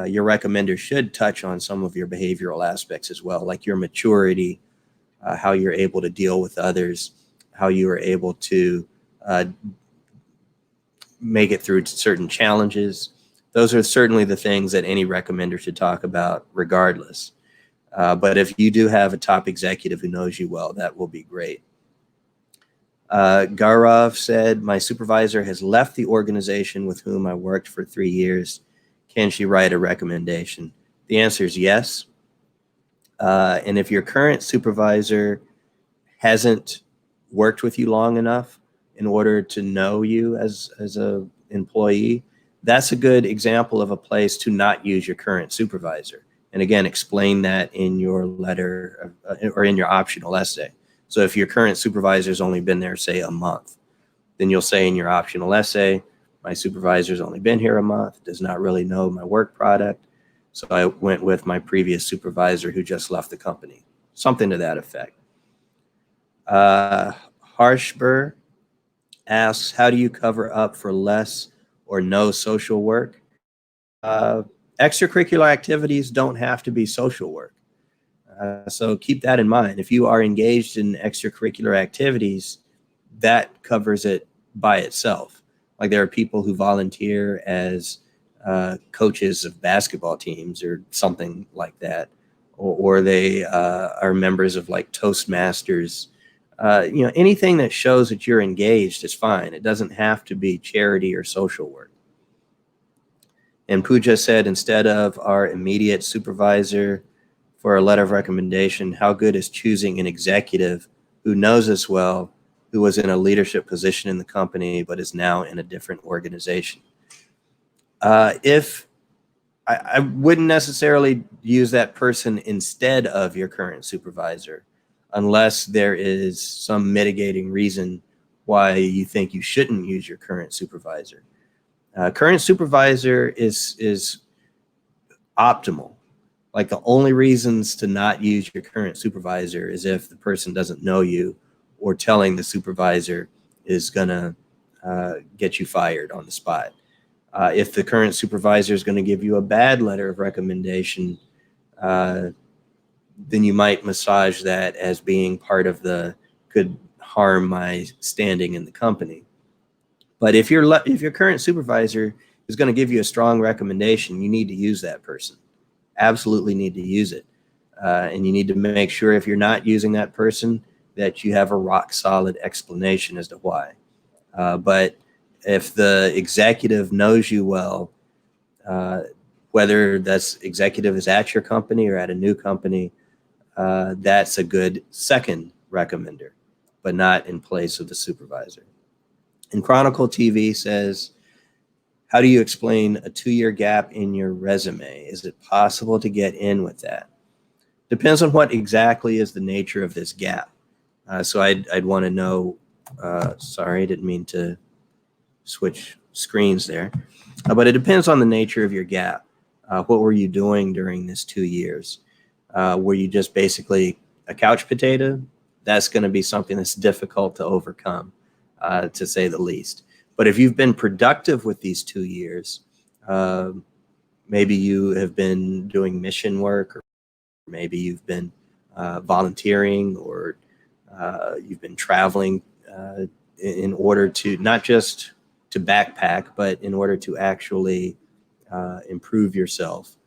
your recommender should touch on some of your behavioral aspects as well, like your maturity, how you're able to deal with others, how you are able to make it through certain challenges. Those are certainly the things that any recommender should talk about regardless. But if you do have a top executive who knows you well, that will be great. Gaurav said, my supervisor has left the organization with whom I worked for 3 years. Can she write a recommendation? The answer is yes. And if your current supervisor hasn't worked with you long enough in order to know you as an employee, that's a good example of a place to not use your current supervisor. And again, explain that in your letter or in your optional essay. So if your current supervisor's only been there, say, a month, then you'll say in your optional essay, my supervisor's only been here a month, does not really know my work product. So I went with my previous supervisor who just left the company. Something to that effect. Harshber asks, how do you cover up for less or no social work? Extracurricular activities don't have to be social work. So keep that in mind. If you are engaged in extracurricular activities, that covers it by itself. Like there are people who volunteer as coaches of basketball teams or something like that, or they are members of like Toastmasters. Anything that shows that you're engaged is fine. It doesn't have to be charity or social work. And Pooja said, instead of our immediate supervisor for a letter of recommendation, how good is choosing an executive who knows us well, who was in a leadership position in the company, but is now in a different organization? If I wouldn't necessarily use that person instead of your current supervisor, unless there is some mitigating reason why you think you shouldn't use your current supervisor. Current supervisor is optimal. Like the only reasons to not use your current supervisor is if the person doesn't know you or telling the supervisor is gonna get you fired on the spot. If the current supervisor is gonna give you a bad letter of recommendation, then you might massage that as being part of the could harm my standing in the company. But if your current supervisor is going to give you a strong recommendation, you need to use that person. Absolutely need to use it. And you need to make sure if you're not using that person that you have a rock solid explanation as to why. But if the executive knows you well, whether that's executive is at your company or at a new company, that's a good second recommender, but not in place of the supervisor. And Chronicle TV says, how do you explain a 2-year gap in your resume? Is it possible to get in with that? Depends on what exactly is the nature of this gap. So I'd want to know, sorry, I didn't mean to switch screens there. But it depends on the nature of your gap. What were you doing during this 2 years? Were you just basically a couch potato? That's going to be something that's difficult to overcome, to say the least. But if you've been productive with these 2 years, maybe you have been doing mission work, or maybe you've been volunteering, or you've been traveling in order to not just to backpack, but in order to actually improve yourself.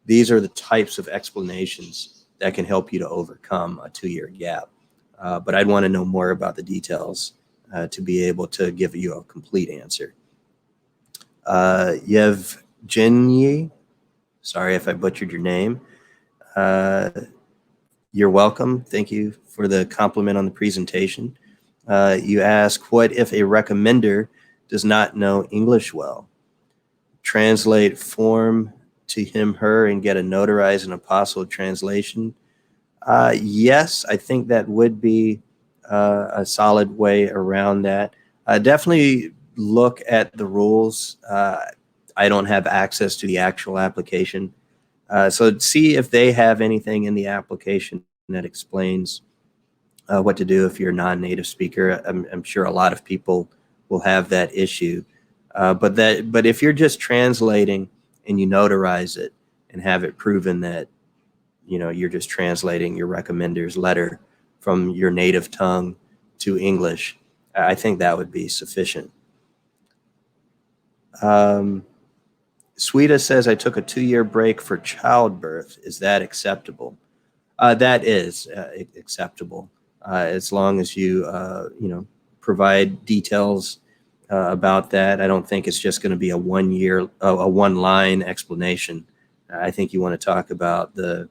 These are the types of explanations that can help you to overcome a 2-year gap. But I'd want to know more about the details to be able to give you a complete answer. Yevgeny, sorry if I butchered your name. You're welcome. Thank you for the compliment on the presentation. You ask, what if a recommender does not know English well? Translate form to him, her, and get a notarized and apostilled translation. Yes, I think that would be a solid way around that. Definitely look at the rules. I don't have access to the actual application. So see if they have anything in the application that explains what to do if you're a non-native speaker. I'm sure a lot of people will have that issue. But if you're just translating and you notarize it and have it proven that you're just translating your recommender's letter from your native tongue to English, I think that would be sufficient. Sweeta says, I took a 2-year break for childbirth. Is that acceptable? That is acceptable, as long as you provide details about that. I don't think it's just going to be a one-line explanation. I think you want to talk about the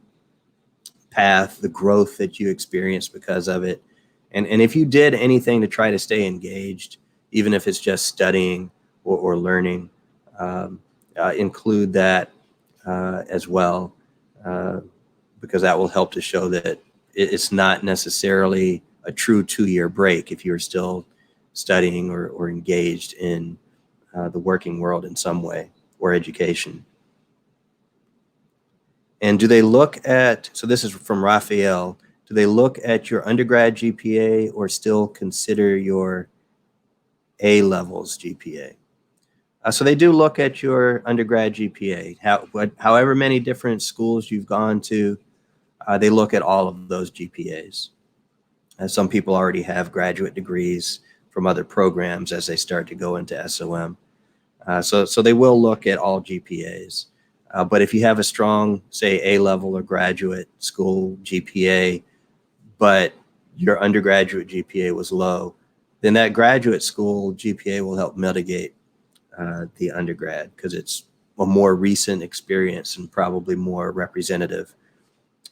path, the growth that you experienced because of it. And if you did anything to try to stay engaged, even if it's just studying or learning, include that as well, because that will help to show that it's not necessarily a true 2-year break if you're still studying or engaged in the working world in some way, or education. And do they look at, so this is from Raphael, do they look at your undergrad GPA or still consider your A-levels GPA? So they do look at your undergrad GPA. However many different schools you've gone to, they look at all of those GPAs. Some people already have graduate degrees from other programs as they start to go into SOM. So they will look at all GPAs. But if you have a strong, say, A-level or graduate school GPA, but your undergraduate GPA was low, then that graduate school GPA will help mitigate the undergrad, because it's a more recent experience and probably more representative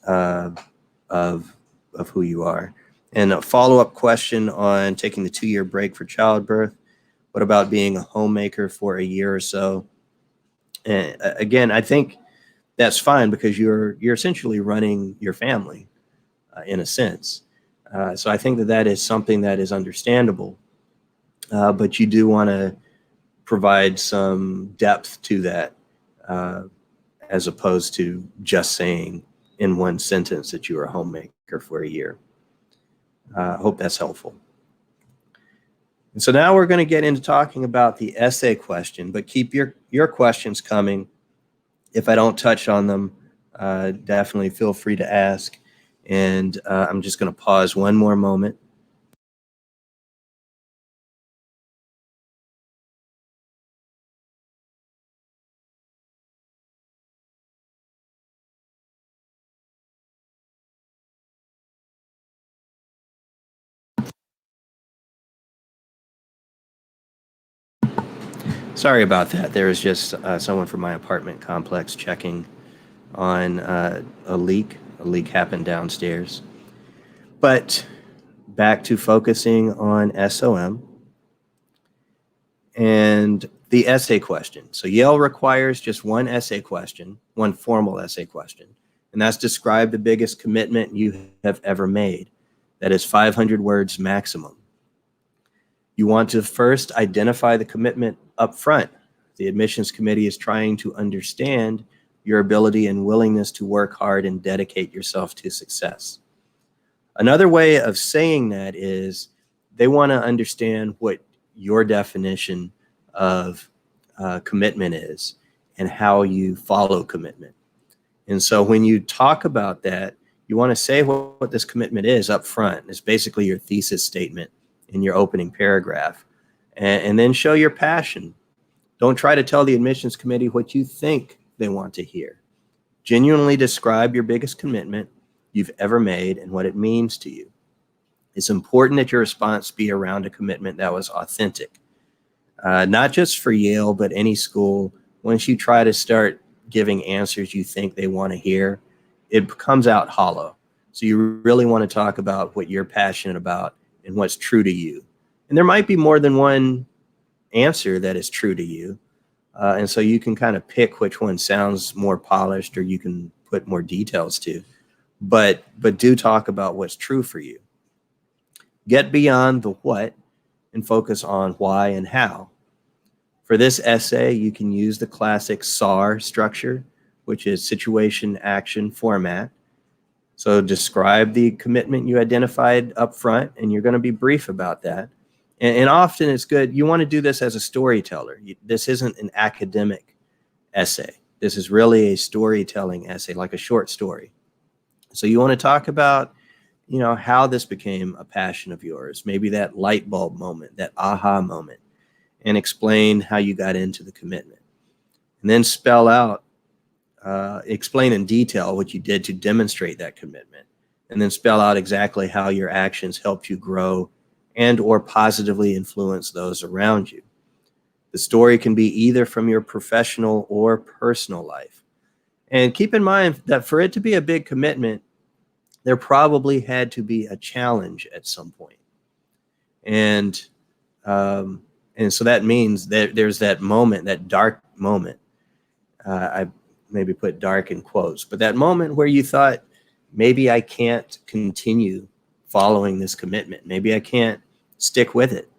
of who you are. And a follow-up question on taking the 2-year break for childbirth. What about being a homemaker for a year or so? And again, I think that's fine, because you're essentially running your family in a sense. So I think that is something that is understandable, but you do want to provide some depth to that, as opposed to just saying in one sentence that you were a homemaker for a year. I hope that's helpful. And so now we're going to get into talking about the essay question, but keep your questions coming. If I don't touch on them, definitely feel free to ask. And I'm just going to pause one more moment. Sorry about that. There was just someone from my apartment complex checking on a leak. A leak happened downstairs. But back to focusing on SOM and the essay question. So Yale requires just one essay question, one formal essay question, and that's describe the biggest commitment you have ever made. That is 500 words maximum. You want to first identify the commitment up front. The admissions committee is trying to understand your ability and willingness to work hard and dedicate yourself to success. Another way of saying that is they want to understand what your definition of commitment is. and how you follow commitment. And so when you talk about that, you want to say what this commitment is up front. It's basically your thesis statement in your opening paragraph. And then show your passion. Don't try to tell the admissions committee what you think they want to hear. Genuinely describe your biggest commitment you've ever made and what it means to you. It's important that your response be around a commitment that was authentic. Not just for Yale, but any school. Once you try to start giving answers you think they want to hear, it comes out hollow. So you really want to talk about what you're passionate about and what's true to you. And there might be more than one answer that is true to you. And so you can kind of pick which one sounds more polished or you can put more details to. But do talk about what's true for you. Get beyond the what and focus on why and how. For this essay, you can use the classic SAR structure, which is situation, action, format. So describe the commitment you identified up front, and you're going to be brief about that. And often it's good, you want to do this as a storyteller. This isn't an academic essay. This is really a storytelling essay, like a short story. So you want to talk about, how this became a passion of yours, maybe that light bulb moment, that aha moment, and explain how you got into the commitment. And then spell out, explain in detail what you did to demonstrate that commitment, and then spell out exactly how your actions helped you grow and or positively influence those around you. The story can be either from your professional or personal life. And keep in mind that for it to be a big commitment, there probably had to be a challenge at some point. And so that means that there's that moment, that dark moment. I maybe put dark in quotes, but that moment where you thought, maybe I can't continue following this commitment. Maybe I can't stick with it.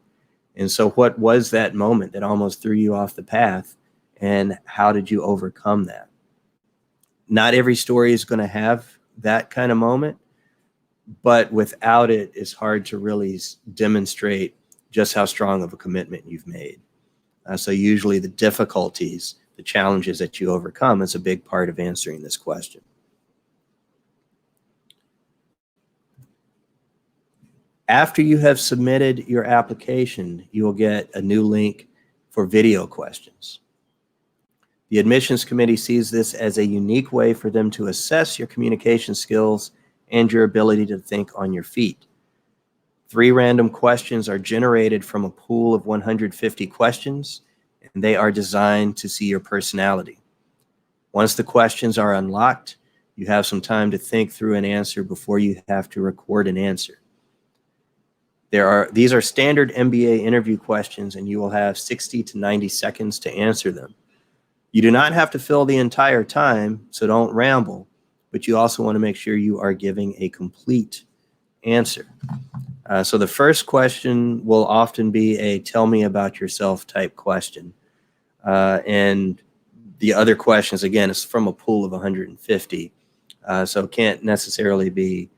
And so what was that moment that almost threw you off the path, and how did you overcome that? Not every story is going to have that kind of moment, but without it, it's hard to really demonstrate just how strong of a commitment you've made. So usually the difficulties, the challenges that you overcome is a big part of answering this question. After you have submitted your application, you will get a new link for video questions. The admissions committee sees this as a unique way for them to assess your communication skills and your ability to think on your feet. 3 random questions are generated from a pool of 150 questions, and they are designed to see your personality. Once the questions are unlocked, you have some time to think through an answer before you have to record an answer. These are standard MBA interview questions, and you will have 60 to 90 seconds to answer them. You do not have to fill the entire time, so don't ramble, but you also want to make sure you are giving a complete answer. So the first question will often be a tell me about yourself type question. And the other questions, again, is from a pool of 150. So can't necessarily be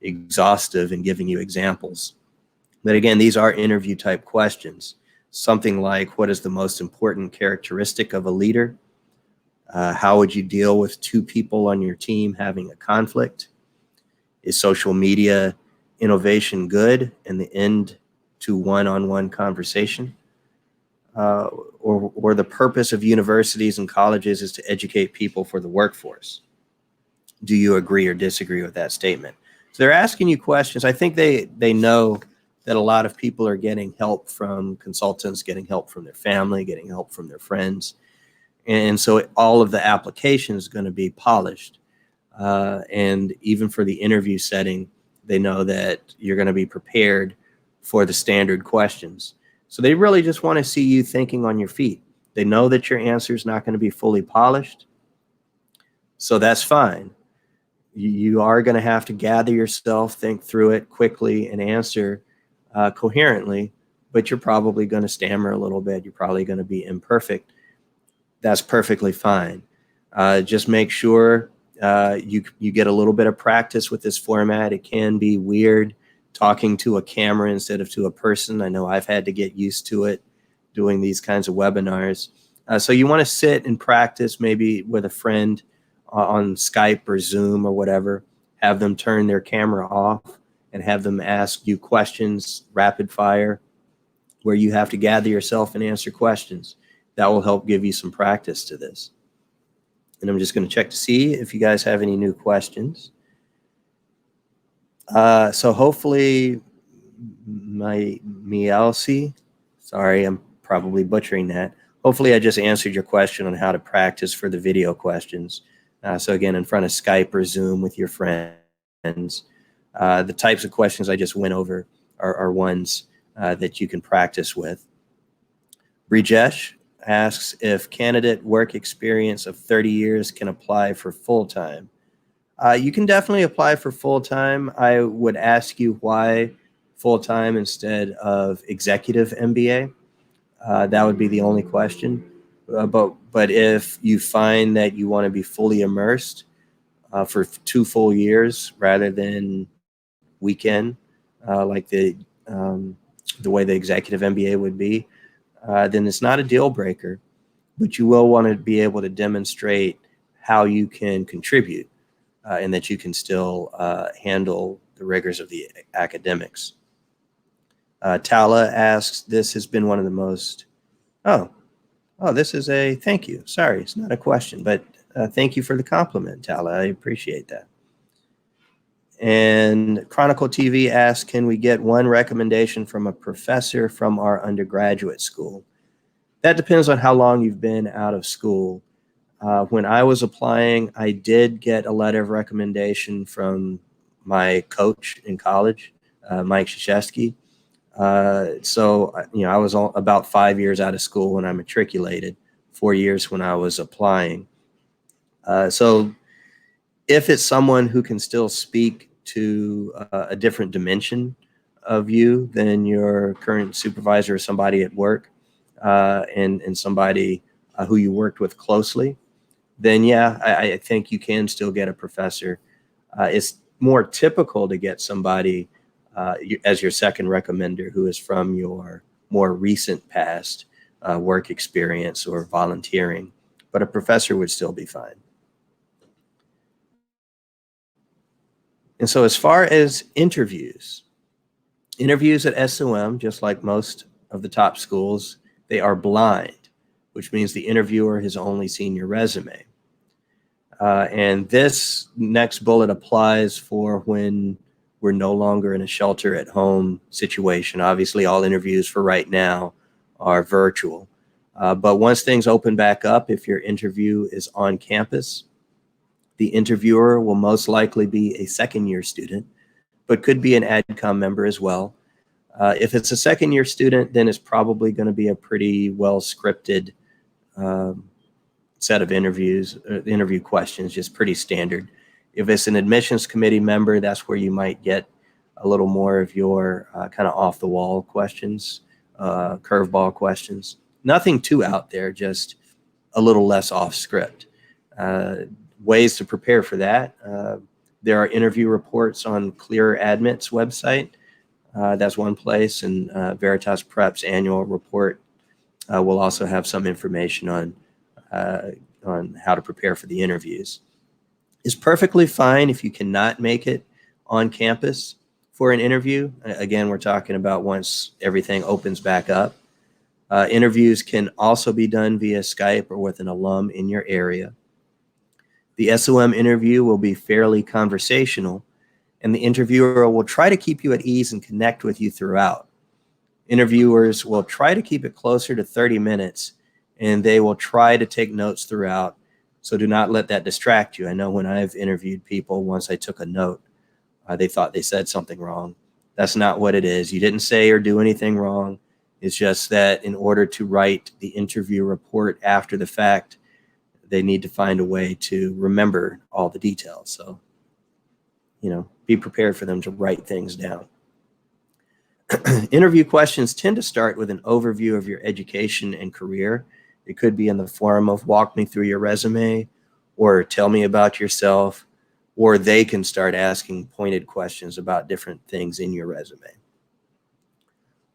exhaustive in giving you examples. But again, these are interview type questions. Something like, what is the most important characteristic of a leader? How would you deal with 2 people on your team having a conflict? Is social media innovation good and the end to one-on-one conversation? Or the purpose of universities and colleges is to educate people for the workforce. Do you agree or disagree with that statement? So they're asking you questions. I think they know that a lot of people are getting help from consultants, getting help from their family, getting help from their friends. And so all of the application is going to be polished. And even for the interview setting, they know that you're going to be prepared for the standard questions. So they really just want to see you thinking on your feet. They know that your answer is not going to be fully polished. So that's fine. You are going to have to gather yourself, think through it quickly, and answer coherently, but you're probably going to stammer a little bit. You're probably going to be imperfect. That's perfectly fine. Just make sure you get a little bit of practice with this format. It can be weird talking to a camera instead of to a person. I know I've had to get used to it doing these kinds of webinars, So you want to sit and practice maybe with a friend on Skype or Zoom or whatever, have them turn their camera off and have them ask you questions, rapid fire, where you have to gather yourself and answer questions. That will help give you some practice to this. And I'm just going to check to see if you guys have any new questions. So hopefully, my Mielsi, sorry, I'm probably butchering that. Hopefully I just answered your question on how to practice for the video questions. So again, in front of Skype or Zoom with your friends. The types of questions I just went over are ones that you can practice with. Brijesh asks if candidate work experience of 30 years can apply for full-time. You can definitely apply for full-time. I would ask you why full-time instead of executive MBA. That would be the only question. But if you find that you want to be fully immersed for 2 full years rather than weekend, like the way the executive MBA would be, then it's not a deal breaker. But you will want to be able to demonstrate how you can contribute and that you can still handle the rigors of the academics. Tala asks, this has been one of the most, oh, this is a thank you. Sorry, it's not a question, but thank you for the compliment, Tala. I appreciate that. And Chronicle TV asks, can we get one recommendation from a professor from our undergraduate school? That depends on how long you've been out of school. When I was applying, I did get a letter of recommendation from my coach in college, Mike Krzyzewski. So, I was about 5 years out of school when I matriculated, 4 years when I was applying. So if it's someone who can still speak to a different dimension of you than your current supervisor or somebody at work, and somebody who you worked with closely, then yeah, I think you can still get a professor. It's more typical to get somebody as your second recommender who is from your more recent past work experience or volunteering, but a professor would still be fine. And so as far as interviews at SOM, just like most of the top schools, they are blind, which means the interviewer has only seen your resume. And this next bullet applies for when we're no longer in a shelter at home situation. Obviously, all interviews for right now are virtual. But once things open back up, if your interview is on campus, the interviewer will most likely be a second-year student, but could be an AdCom member as well. If it's a second-year student, then it's probably going to be a pretty well-scripted set of interview questions, just pretty standard. If it's an admissions committee member, that's where you might get a little more of your kind of off-the-wall questions, curveball questions. Nothing too out there, just a little less off-script. Ways to prepare for that. There are interview reports on Clear Admit's website. That's one place, and Veritas Prep's annual report will also have some information on how to prepare for the interviews. It's perfectly fine if you cannot make it on campus for an interview. Again, we're talking about once everything opens back up. Interviews can also be done via Skype or with an alum in your area. The SOM interview will be fairly conversational, and the interviewer will try to keep you at ease and connect with you throughout. Interviewers will try to keep it closer to 30 minutes, and they will try to take notes throughout, so do not let that distract you. I know when I've interviewed people, once I took a note, they thought they said something wrong. That's not what it is. You didn't say or do anything wrong. It's just that in order to write the interview report after the fact, they need to find a way to remember all the details. So, be prepared for them to write things down. Interview questions tend to start with an overview of your education and career. It could be in the form of walk me through your resume or tell me about yourself, or they can start asking pointed questions about different things in your resume.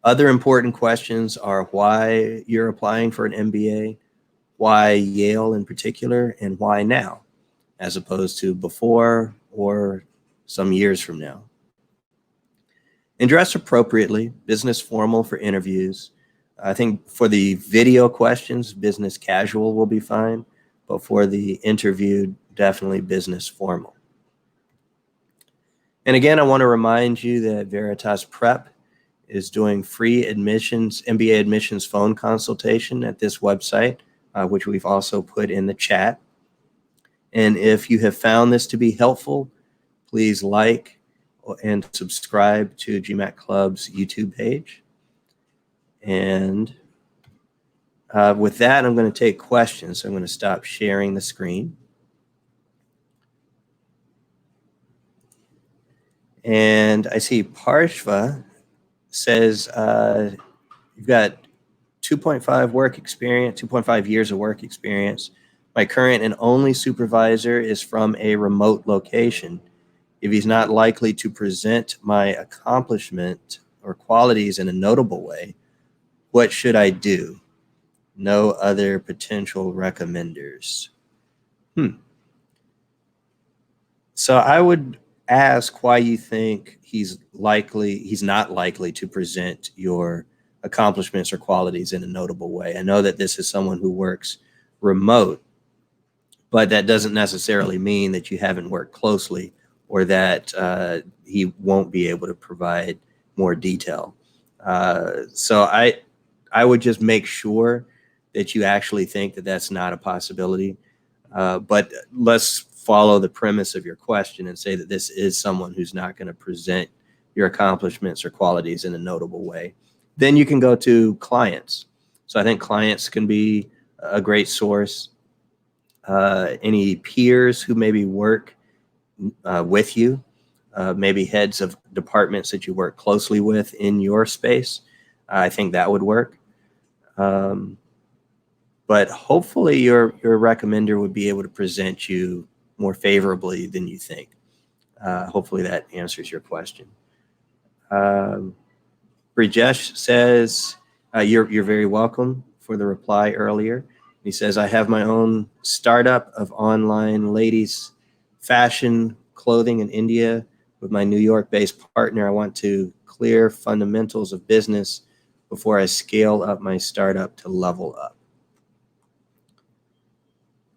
Other important questions are why you're applying for an MBA, why Yale in particular, and why now, as opposed to before or some years from now. And dress appropriately, business formal for interviews. I think for the video questions, business casual will be fine, but for the interview, definitely business formal. And again, I want to remind you that Veritas Prep is doing free admissions, MBA admissions phone consultation at this website, which we've also put in the chat. And if you have found this to be helpful, please like and subscribe to GMAT Club's YouTube page. And with that, I'm going to take questions. So I'm going to stop sharing the screen. And I see Parshva says you've got 2.5 work experience, 2.5 years of work experience. My current and only supervisor is from a remote location. If he's not likely to present my accomplishment or qualities in a notable way, what should I do? No other potential recommenders. So I would ask why you think he's not likely to present your accomplishments or qualities in a notable way. I know that this is someone who works remote, but that doesn't necessarily mean that you haven't worked closely or that he won't be able to provide more detail. So I would just make sure that you actually think that that's not a possibility. But let's follow the premise of your question and say that this is someone who's not going to present your accomplishments or qualities in a notable way. Then you can go to clients. So I think clients can be a great source. Any peers who maybe work with you, maybe heads of departments that you work closely with in your space, I think that would work. But hopefully your recommender would be able to present you more favorably than you think. Hopefully that answers your question. Brijesh says, you're very welcome for the reply earlier. He says, I have my own startup of online ladies fashion clothing in India with my New York-based partner. I want to clear fundamentals of business before I scale up my startup to level up.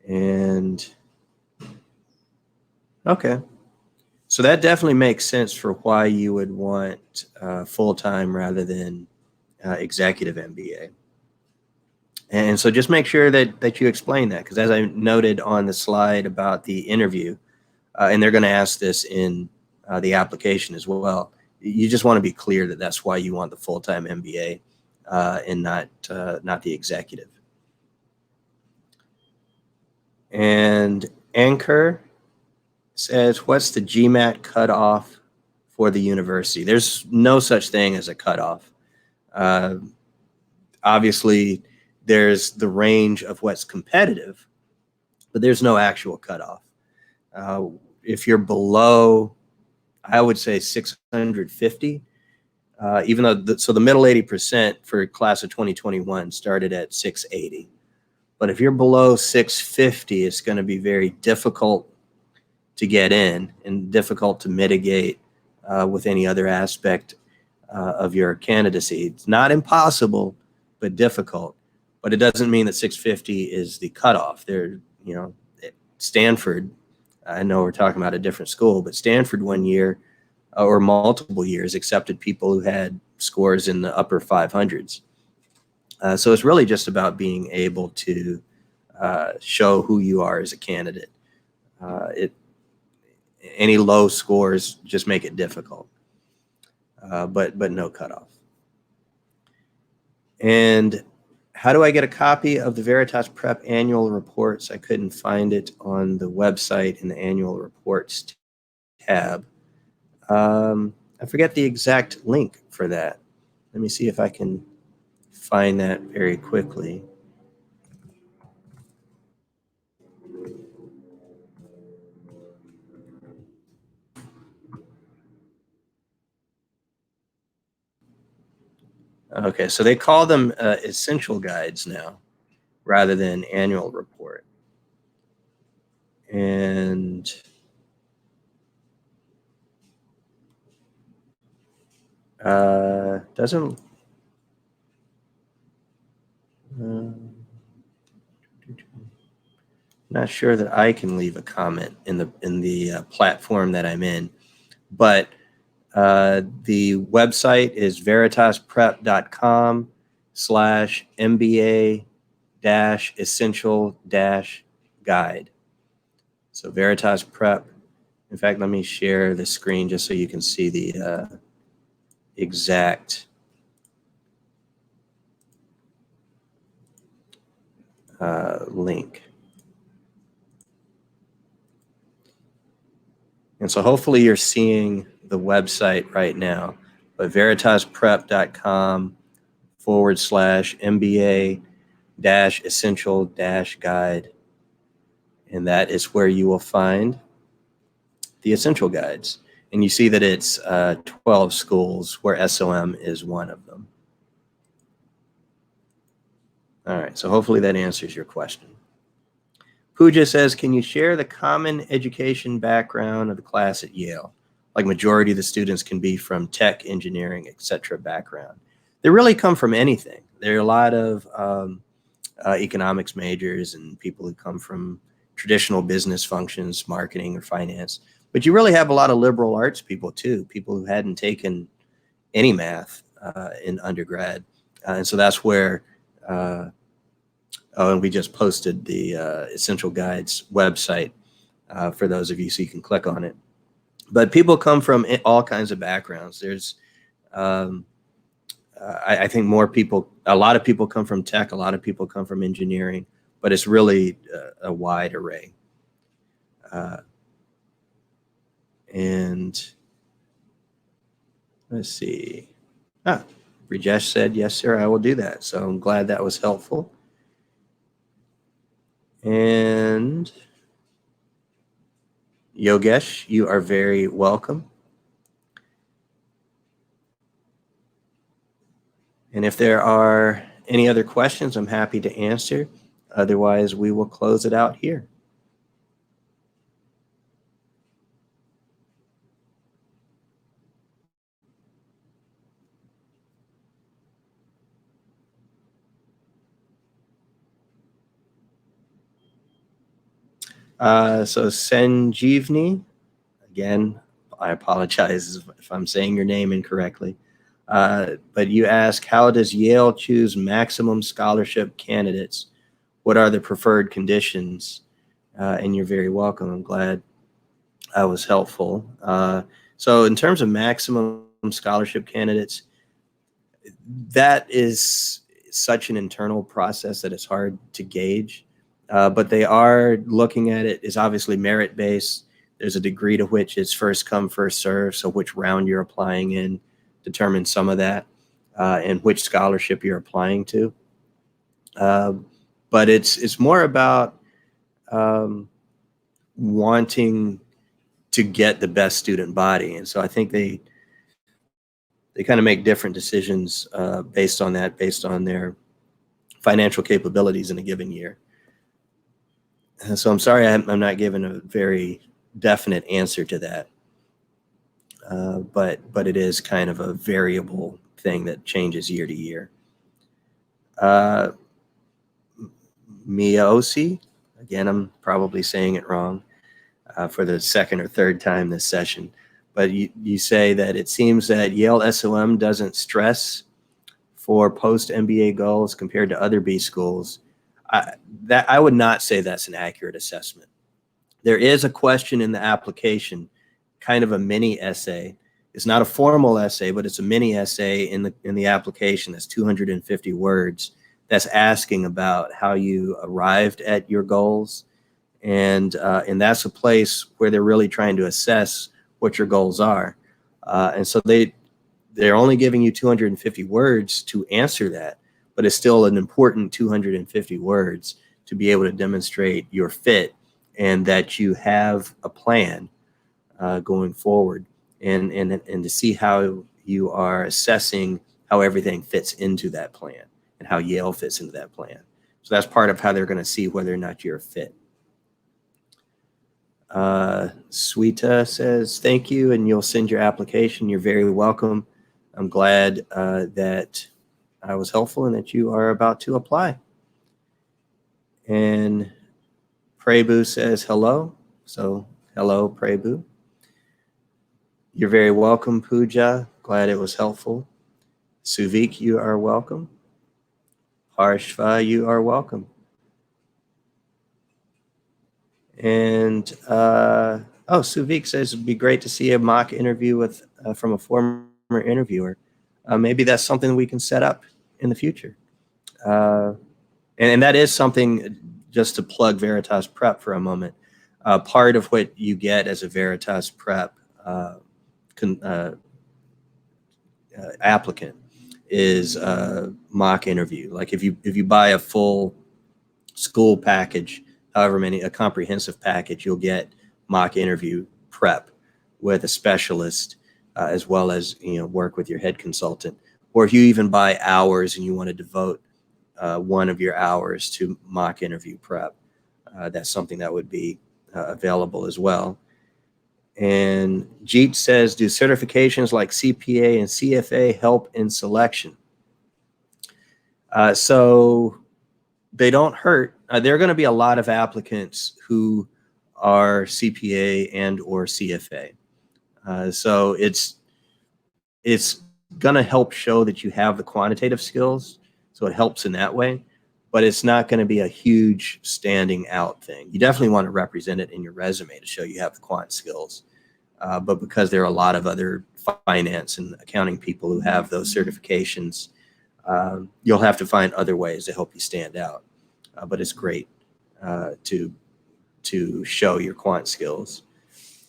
And okay, so that definitely makes sense for why you would want full-time rather than executive MBA. And so just make sure that you explain that, because as I noted on the slide about the interview, and they're going to ask this in the application as well, you just want to be clear that that's why you want the full-time MBA and not the executive. And Anchor says, what's the GMAT cutoff for the university? There's no such thing as a cutoff. Obviously, there's the range of what's competitive, but there's no actual cutoff. If you're below, I would say 650, even though, so the middle 80% for class of 2021 started at 680. But if you're below 650, it's going to be very difficult to get in and difficult to mitigate with any other aspect of your candidacy. It's not impossible, but difficult. But it doesn't mean that 650 is the cutoff. There, you know, Stanford, I know we're talking about a different school, but Stanford one year or multiple years accepted people who had scores in the upper 500s. So it's really just about being able to show who you are as a candidate. Any low scores just make it difficult, but no cutoff. And how do I get a copy of the Veritas Prep annual reports? I couldn't find it on the website in the annual reports tab. I forget the exact link for that. Let me see if I can find that very quickly. Okay, so they call them essential guides now. rather than annual report. And doesn't not sure that I can leave a comment in the platform that I'm in, but the website is veritasprep.com/MBA-essential-guide. So Veritas Prep. In fact, let me share the screen just so you can see the exact link. And so hopefully you're seeing the website right now, but veritasprep.com/MBA-essential-guide. And that is where you will find the essential guides. And you see that it's 12 schools where SOM is one of them. All right, so hopefully that answers your question. Pooja says, can you share the common education background of the class at Yale? Like majority of the students can be from tech, engineering, etc. background. They really come from anything. There are a lot of economics majors and people who come from traditional business functions, marketing or finance. But you really have a lot of liberal arts people too, people who hadn't taken any math in undergrad. And so that's where and we just posted the Essential Guides website for those of you, so you can click on it. But people come from all kinds of backgrounds. There's, I think a lot of people come from tech, a lot of people come from engineering, but it's really a wide array. And let's see. Rajesh said, yes, sir, I will do that. So I'm glad that was helpful. And Yogesh, you are very welcome. And if there are any other questions, I'm happy to answer. Otherwise, we will close it out here. So Sanjeevni, again, I apologize if I'm saying your name incorrectly, but you ask, how does Yale choose maximum scholarship candidates? What are the preferred conditions? And you're very welcome. I'm glad I was helpful. So in terms of maximum scholarship candidates, that is such an internal process that it's hard to gauge. But they are looking at it is obviously merit-based. There's a degree to which it's first come, first serve. So which round you're applying in determines some of that, and which scholarship you're applying to. But it's more about wanting to get the best student body. And so I think they kind of make different decisions based on that, based on their financial capabilities in a given year. So I'm sorry I'm not giving a very definite answer to that, but it is kind of a variable thing that changes year to year. Miyosi, again, I'm probably saying it wrong for the second or third time this session, but you say that it seems that Yale SOM doesn't stress for post-MBA goals compared to other B schools. I would not say that's an accurate assessment. There is a question in the application, kind of a mini essay. It's not a formal essay, but it's a mini essay in the application that's 250 words that's asking about how you arrived at your goals. And that's a place where they're really trying to assess what your goals are. And so they're only giving you 250 words to answer that, but it's still an important 250 words to be able to demonstrate your fit and that you have a plan going forward, and to see how you are assessing how everything fits into that plan and how Yale fits into that plan. So that's part of how they're going to see whether or not you're a fit. Sweeta says, thank you, and you'll send your application. You're very welcome. I'm glad that I was helpful and that you are about to apply. And Prebu says hello. So hello, Prebu. You're very welcome, Pooja. Glad it was helpful. Suvik, you are welcome. Harshva, you are welcome. And Suvik says it'd be great to see a mock interview with from a former interviewer. Maybe that's something we can set up in the future. And that is something, just to plug Veritas Prep for a moment. Part of what you get as a Veritas Prep applicant is a mock interview. Like if you buy a full school package, however many, a comprehensive package, you'll get mock interview prep with a specialist, as well as work with your head consultant. Or if you even buy hours and you want to devote one of your hours to mock interview prep, that's something that would be available as well. And Jeet says, do certifications like CPA and CFA help in selection? So they don't hurt. There are going to be a lot of applicants who are CPA and or CFA. So it's going to help show that you have the quantitative skills. So it helps in that way, but it's not going to be a huge standing out thing. You definitely want to represent it in your resume to show you have the quant skills. But because there are a lot of other finance and accounting people who have those certifications, you'll have to find other ways to help you stand out. But it's great to show your quant skills.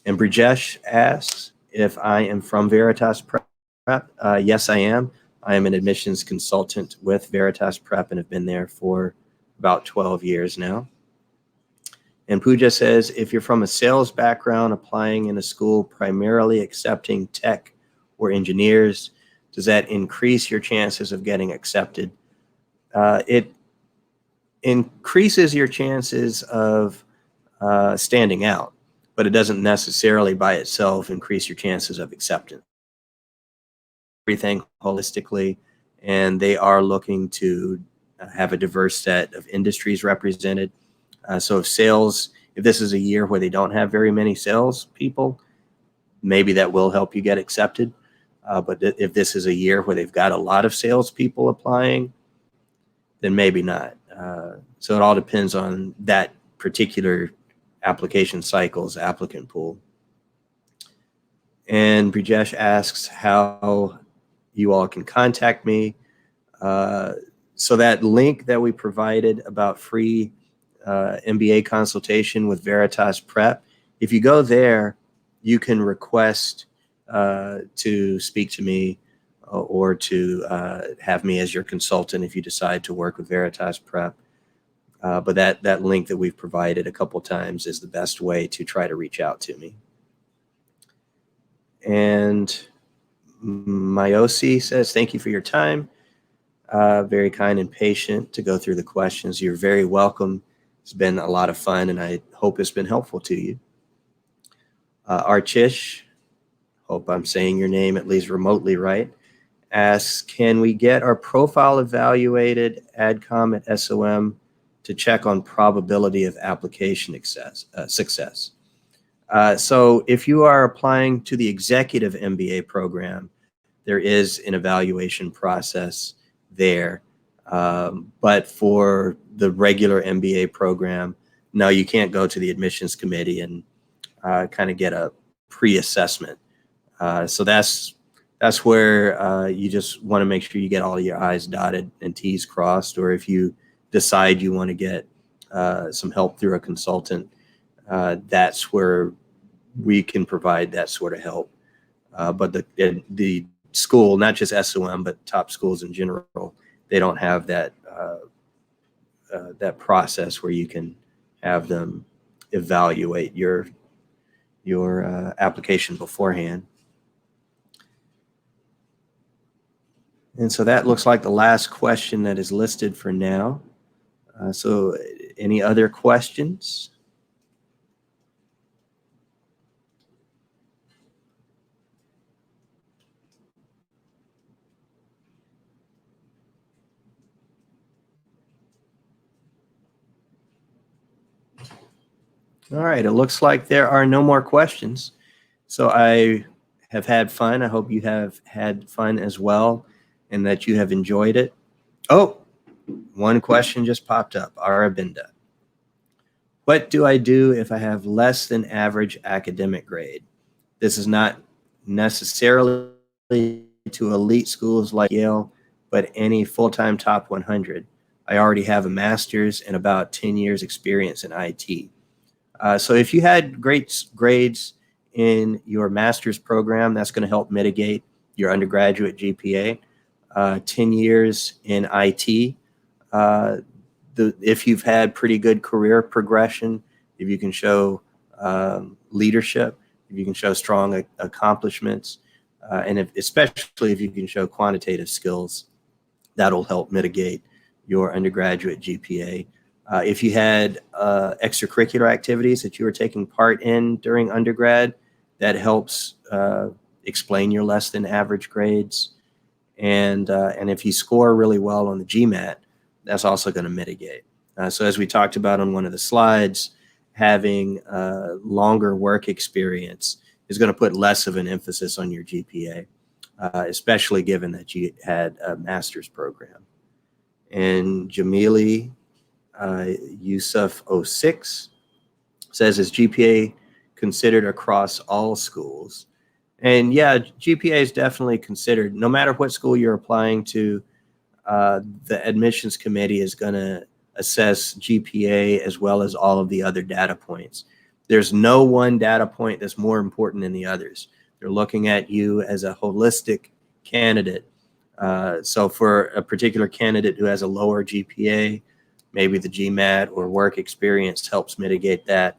And Brijesh asks if I am from Veritas Prep. Yes, I am. I am an admissions consultant with Veritas Prep and have been there for about 12 years now. And Pooja says, if you're from a sales background applying in a school primarily accepting tech or engineers, does that increase your chances of getting accepted? It increases your chances of standing out, but it doesn't necessarily by itself increase your chances of acceptance. Everything holistically, and they are looking to have a diverse set of industries represented. So if this is a year where they don't have very many sales people, maybe that will help you get accepted. But if this is a year where they've got a lot of sales people applying, then maybe not. So it all depends on that particular application cycle's applicant pool. And Brijesh asks how you all can contact me. So that link that we provided about free MBA consultation with Veritas Prep, if you go there, you can request to speak to me or to have me as your consultant if you decide to work with Veritas Prep. But that link that we've provided a couple times is the best way to try to reach out to me. And Mayosi says, thank you for your time. Very kind and patient to go through the questions. You're very welcome. It's been a lot of fun, and I hope it's been helpful to you. Archish, hope I'm saying your name at least remotely right, asks, can we get our profile evaluated AdCom at SOM to check on probability of application success? So if you are applying to the executive MBA program, there is an evaluation process there. But for the regular MBA program, no, you can't go to the admissions committee and kind of get a pre-assessment. So that's where you just want to make sure you get all your I's dotted and T's crossed, or if you decide you want to get some help through a consultant, that's where we can provide that sort of help. But the school, not just SOM, but top schools in general, they don't have that that process where you can have them evaluate your application beforehand. And so that looks like the last question that is listed for now. So any other questions? All right, it looks like there are no more questions. So I have had fun. I hope you have had fun as well and that you have enjoyed it. Oh, one question just popped up. Arabinda. What do I do if I have less than average academic grade? This is not necessarily to elite schools like Yale, but any full-time top 100. I already have a master's and about 10 years experience in IT. So if you had great grades in your master's program, that's going to help mitigate your undergraduate GPA. 10 years in IT, if you've had pretty good career progression, if you can show leadership, if you can show strong accomplishments, and especially if you can show quantitative skills, that'll help mitigate your undergraduate GPA. If you had extracurricular activities that you were taking part in during undergrad, that helps explain your less than average grades. And if you score really well on the GMAT, that's also going to mitigate. So as we talked about on one of the slides, having longer work experience is going to put less of an emphasis on your GPA, especially given that you had a master's program. And Jamili Yusuf 06 says, is GPA considered across all schools? And yeah, GPA is definitely considered. No matter what school you're applying to, the admissions committee is going to assess GPA as well as all of the other data points. There's no one data point that's more important than the others. They're looking at you as a holistic candidate. So for a particular candidate who has a lower GPA, maybe the GMAT or work experience helps mitigate that.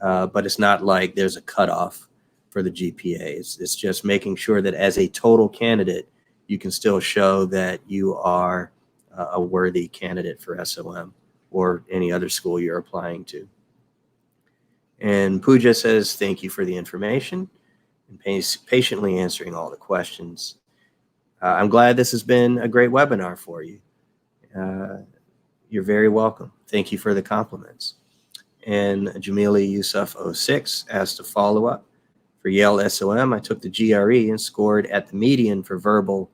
But it's not like there's a cutoff for the GPA. It's just making sure that as a total candidate, you can still show that you are a worthy candidate for SOM or any other school you're applying to. And Pooja says, thank you for the information and patiently answering all the questions. I'm glad this has been a great webinar for you. You're very welcome. Thank you for the compliments. And Jamili Yusuf 06 asked a follow-up. For Yale SOM, I took the GRE and scored at the median for verbal,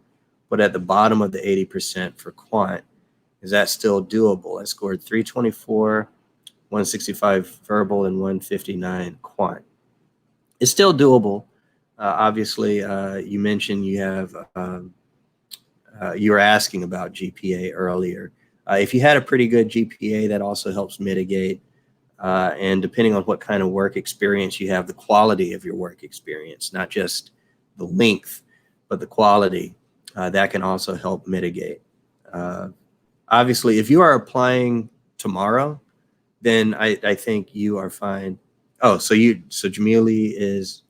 but at the bottom of the 80% for quant. Is that still doable? I scored 324, 165 verbal, and 159 quant. It's still doable. Obviously, you mentioned you have, you were asking about GPA earlier. If you had a pretty good GPA, that also helps mitigate. And depending on what kind of work experience you have, the quality of your work experience, not just the length, but the quality, that can also help mitigate. Obviously, if you are applying tomorrow, then I think you are fine. Oh, so Jamili is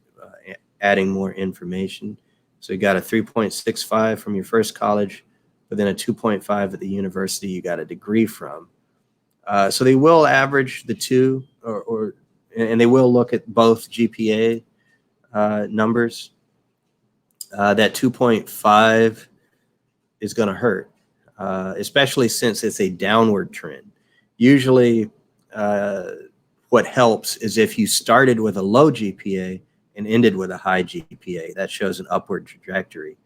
adding more information. So you got a 3.65 from your first college, but then a 2.5 at the university you got a degree from. So they will average the two, and they will look at both GPA numbers. That 2.5 is going to hurt, especially since it's a downward trend. Usually, what helps is if you started with a low GPA and ended with a high GPA. That shows an upward trajectory.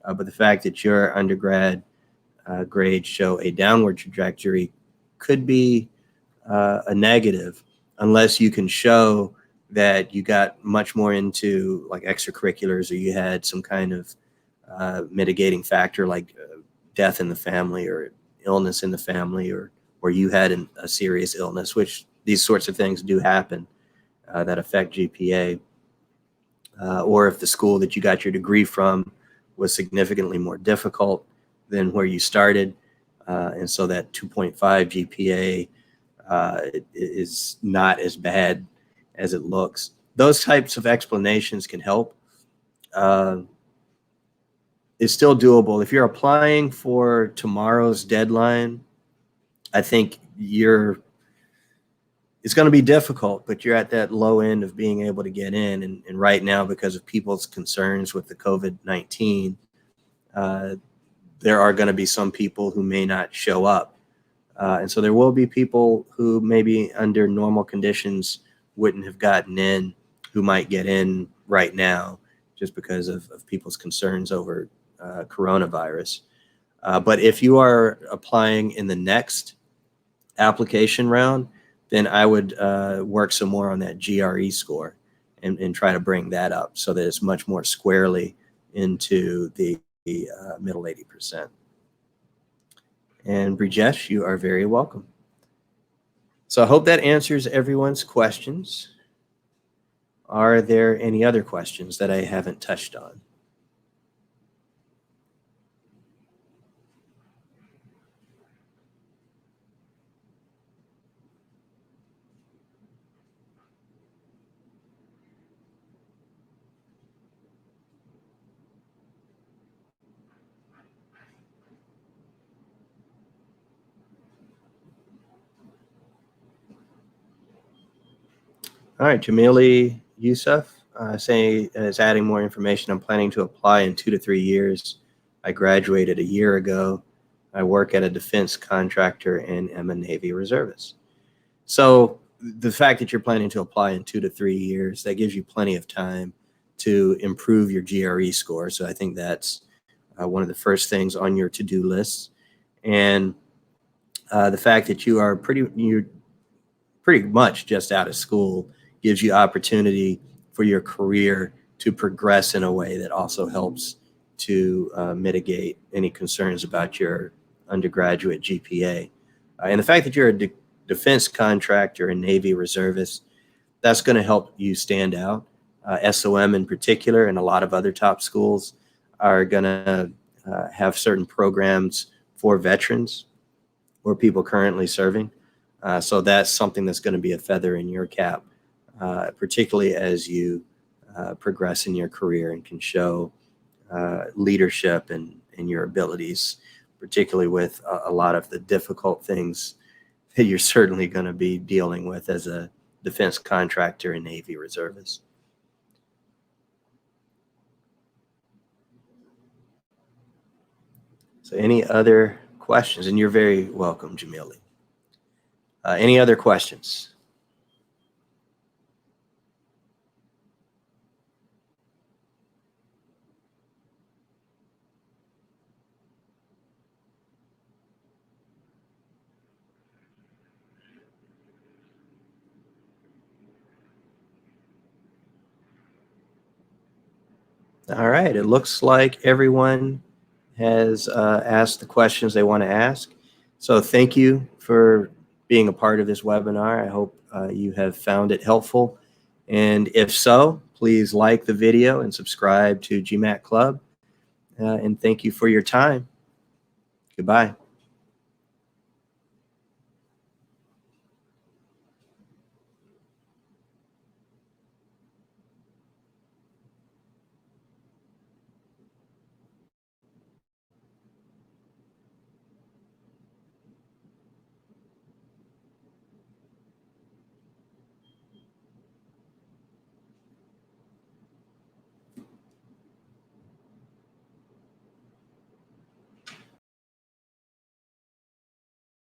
But the fact that your undergrad grades show a downward trajectory could be a negative unless you can show that you got much more into like extracurriculars, or you had some kind of mitigating factor like death in the family or illness in the family, or you had a serious illness, which these sorts of things do happen that affect GPA. Or if the school that you got your degree from was significantly more difficult than where you started, and so that 2.5 GPA is not as bad as it looks. Those types of explanations can help. It's still doable. If you're applying for tomorrow's deadline, I think it's going to be difficult, but you're at that low end of being able to get in. And right now, because of people's concerns with the COVID-19, there are going to be some people who may not show up. And so there will be people who maybe under normal conditions wouldn't have gotten in, who might get in right now just because of people's concerns over coronavirus. But if you are applying in the next application round, then I would work some more on that GRE score and try to bring that up so that it's much more squarely into the middle 80%. And Brijesh, you are very welcome. So I hope that answers everyone's questions. Are there any other questions that I haven't touched on? All right, Jamili Yusuf is adding more information. I'm planning to apply in 2 to 3 years. I graduated a year ago. I work at a defense contractor and am a Navy reservist. So the fact that you're planning to apply in 2 to 3 years, that gives you plenty of time to improve your GRE score. So I think that's one of the first things on your to-do list. And the fact that you're pretty much just out of school gives you opportunity for your career to progress in a way that also helps to mitigate any concerns about your undergraduate GPA. And the fact that you're a defense contractor and Navy reservist, that's going to help you stand out. SOM in particular and a lot of other top schools are going to have certain programs for veterans or people currently serving. So that's something that's going to be a feather in your cap, particularly as you progress in your career and can show leadership and your abilities, particularly with a lot of the difficult things that you're certainly going to be dealing with as a defense contractor and Navy reservist. So any other questions? And you're very welcome, Jamili. Any other questions? All right, it looks like everyone has asked the questions they want to ask. So thank you for being a part of this webinar. I hope you have found it helpful. And if so, please like the video and subscribe to GMAT Club. And thank you for your time. Goodbye.